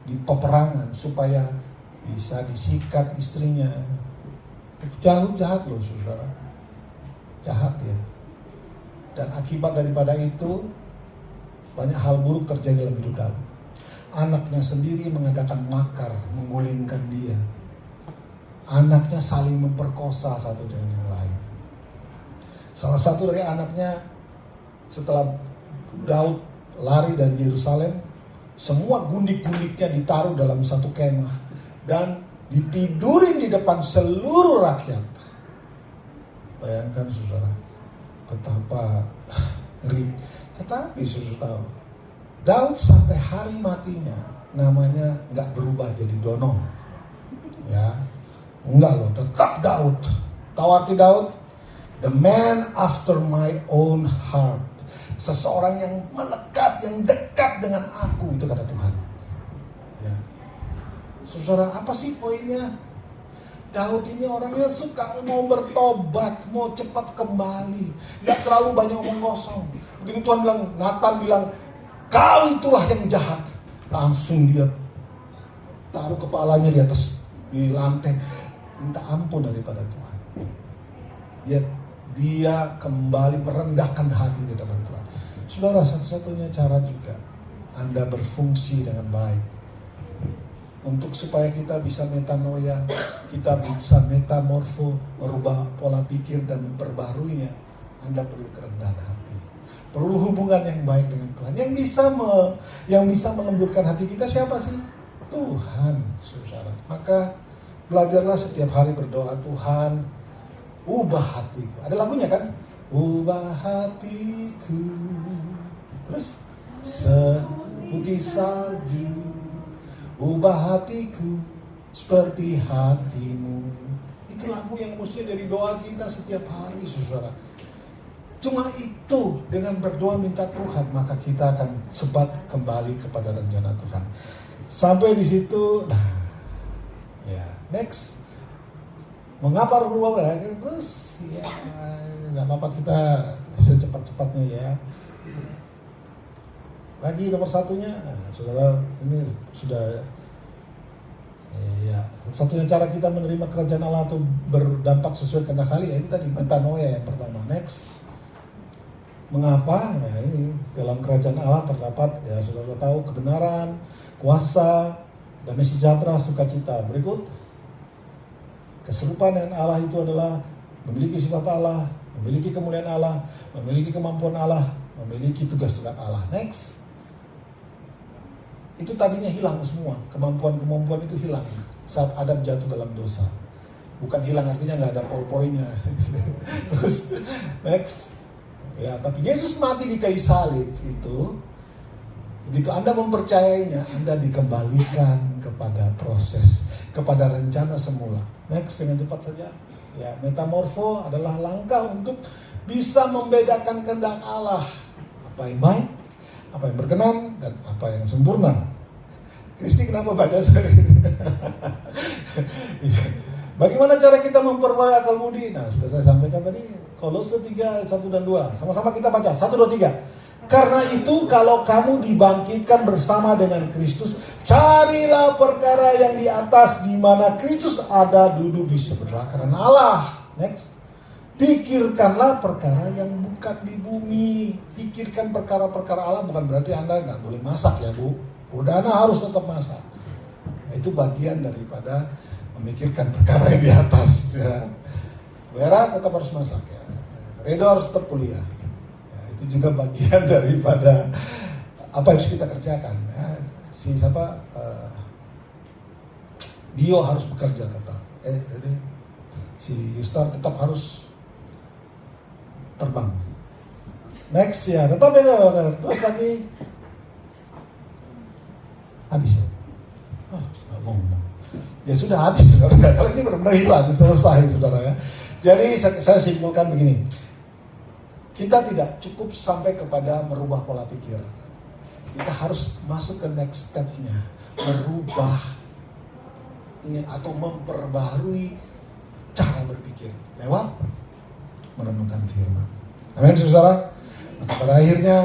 di peperangan supaya bisa disikat istrinya. Jahat loh saudara, jahat ya. Dan akibat daripada itu banyak hal buruk terjadi dalam hidup Daud. Anaknya sendiri mengadakan makar, menggulingkan dia. Anaknya saling memperkosa satu dengan yang lain. Salah satu dari anaknya setelah Daud lari dari Yerusalem, semua gundik-gundiknya ditaruh dalam satu kemah dan ditidurin di depan seluruh rakyat. Bayangkan saudara, betapa ngeri. Tetapi saudara tahu, Daud sampai hari matinya namanya nggak berubah jadi Dono. Ya, enggak loh, tetap Daud. Tahu arti Daud? The man after my own heart. Seseorang yang melekat, yang dekat dengan aku, itu kata Tuhan. Ya. Saudara, apa sih poinnya? Daud ini orangnya suka mau bertobat, mau cepat kembali, nggak terlalu banyak omong kosong. Begitu Tuhan bilang, Nathan bilang, kau itulah yang jahat, langsung dia taruh kepalanya di atas di lantai, minta ampun daripada Tuhan. Dia kembali merendahkan hati di depan Tuhan. Saudara, satu-satunya cara juga Anda berfungsi dengan baik. Untuk supaya kita bisa metanoia, kita bisa metamorfo, merubah pola pikir dan memperbaharuinya, Anda perlu kerendahan hati. Perlu hubungan yang baik dengan Tuhan. Yang bisa melembutkan hati kita siapa sih? Tuhan, saudara. Maka belajarlah setiap hari berdoa, Tuhan, ubah hatiku. Ada lagunya kan? Ubah hatiku. Terus seputih salju. Ubah hatiku seperti hatimu. Itu lagu yang mestinya dari doa kita setiap hari, saudara. Cuma itu, dengan berdoa minta Tuhan, maka kita akan sebat kembali kepada rencana Tuhan. Sampai di situ, nah, ya, next. Mengapa berubah? Terus, ya, nggak apa-apa kita secepat-cepatnya ya. Lagi nomor satunya, nah, saudara, ini sudah ya, satunya cara kita menerima kerajaan Allah atau berdampak sesuai kehendak Allah, ya, ini tadi metanoia yang pertama. Next, mengapa? Ya, ini dalam kerajaan Allah terdapat, ya saudara tahu, kebenaran, kuasa, damai sejahtera, sukacita. Berikut, keserupaan dengan Allah itu adalah memiliki sifat Allah, memiliki kemuliaan Allah, memiliki kemampuan Allah, memiliki tugas-tugas Allah. Next, itu tadinya hilang semua, kemampuan-kemampuan itu hilang saat Adam jatuh dalam dosa. Bukan hilang artinya nggak ada poin-poinnya. Terus next, ya, tapi Yesus mati di kayu salib itu, begitu Anda mempercayainya, Anda dikembalikan kepada proses, kepada rencana semula. Next, dengan cepat saja. Ya, metamorfo adalah langkah untuk bisa membedakan kehendak Allah, apa yang baik, apa yang berkenan, dan apa yang sempurna. Kristi kenapa baca saya? Bagaimana cara kita memperoleh akal budi? Nah, sudah saya sampaikan tadi, Kolose 3 ayat 1 dan 2. Sama-sama kita baca, 1, 2, 3. Karena itu kalau kamu dibangkitkan bersama dengan Kristus, carilah perkara yang di atas, di mana Kristus ada duduk di sebelah kanan Allah. Next, pikirkanlah perkara yang bukan di bumi. Pikirkan perkara-perkara Allah bukan berarti Anda nggak boleh masak ya Bu. Anda harus tetap masak. Itu bagian daripada memikirkan perkara yang di atas. Ya. Vera tetap harus masak ya. Redo harus tetap kuliah. Itu juga bagian daripada apa yang harus kita kerjakan. Ya, Dio harus bekerja tetap. Jadi si Yustar tetap harus terbang. Next ya, tetap ya. Terus lagi habis ya. Ngomong. Ya sudah habis, saudara. Kalau ini benar-benar hilang, selesai, saudara ya. Jadi saya simpulkan begini. Kita tidak cukup sampai kepada merubah pola pikir. Kita harus masuk ke next step-nya. Merubah ini atau memperbaharui cara berpikir lewat merenungkan firman. Amin, saudara. Maka pada akhirnya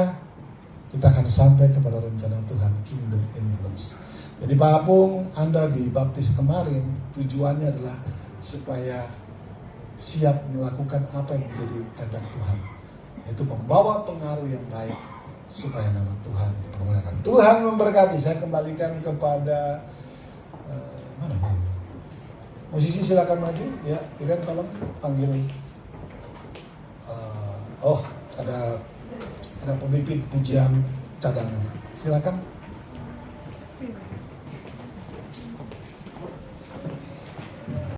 kita akan sampai kepada rencana Tuhan, kingdom influence. Jadi Pak Apung, Anda dibaptis kemarin, tujuannya adalah supaya siap melakukan apa yang menjadi kehendak Tuhan. Itu membawa pengaruh yang baik supaya nama Tuhan dipermuliakan. Tuhan memberkati. Saya kembalikan kepada mana? Musisi silakan maju ya. Iren tolong panggil. Ada Ada pemimpin pujian cadangan. Silakan.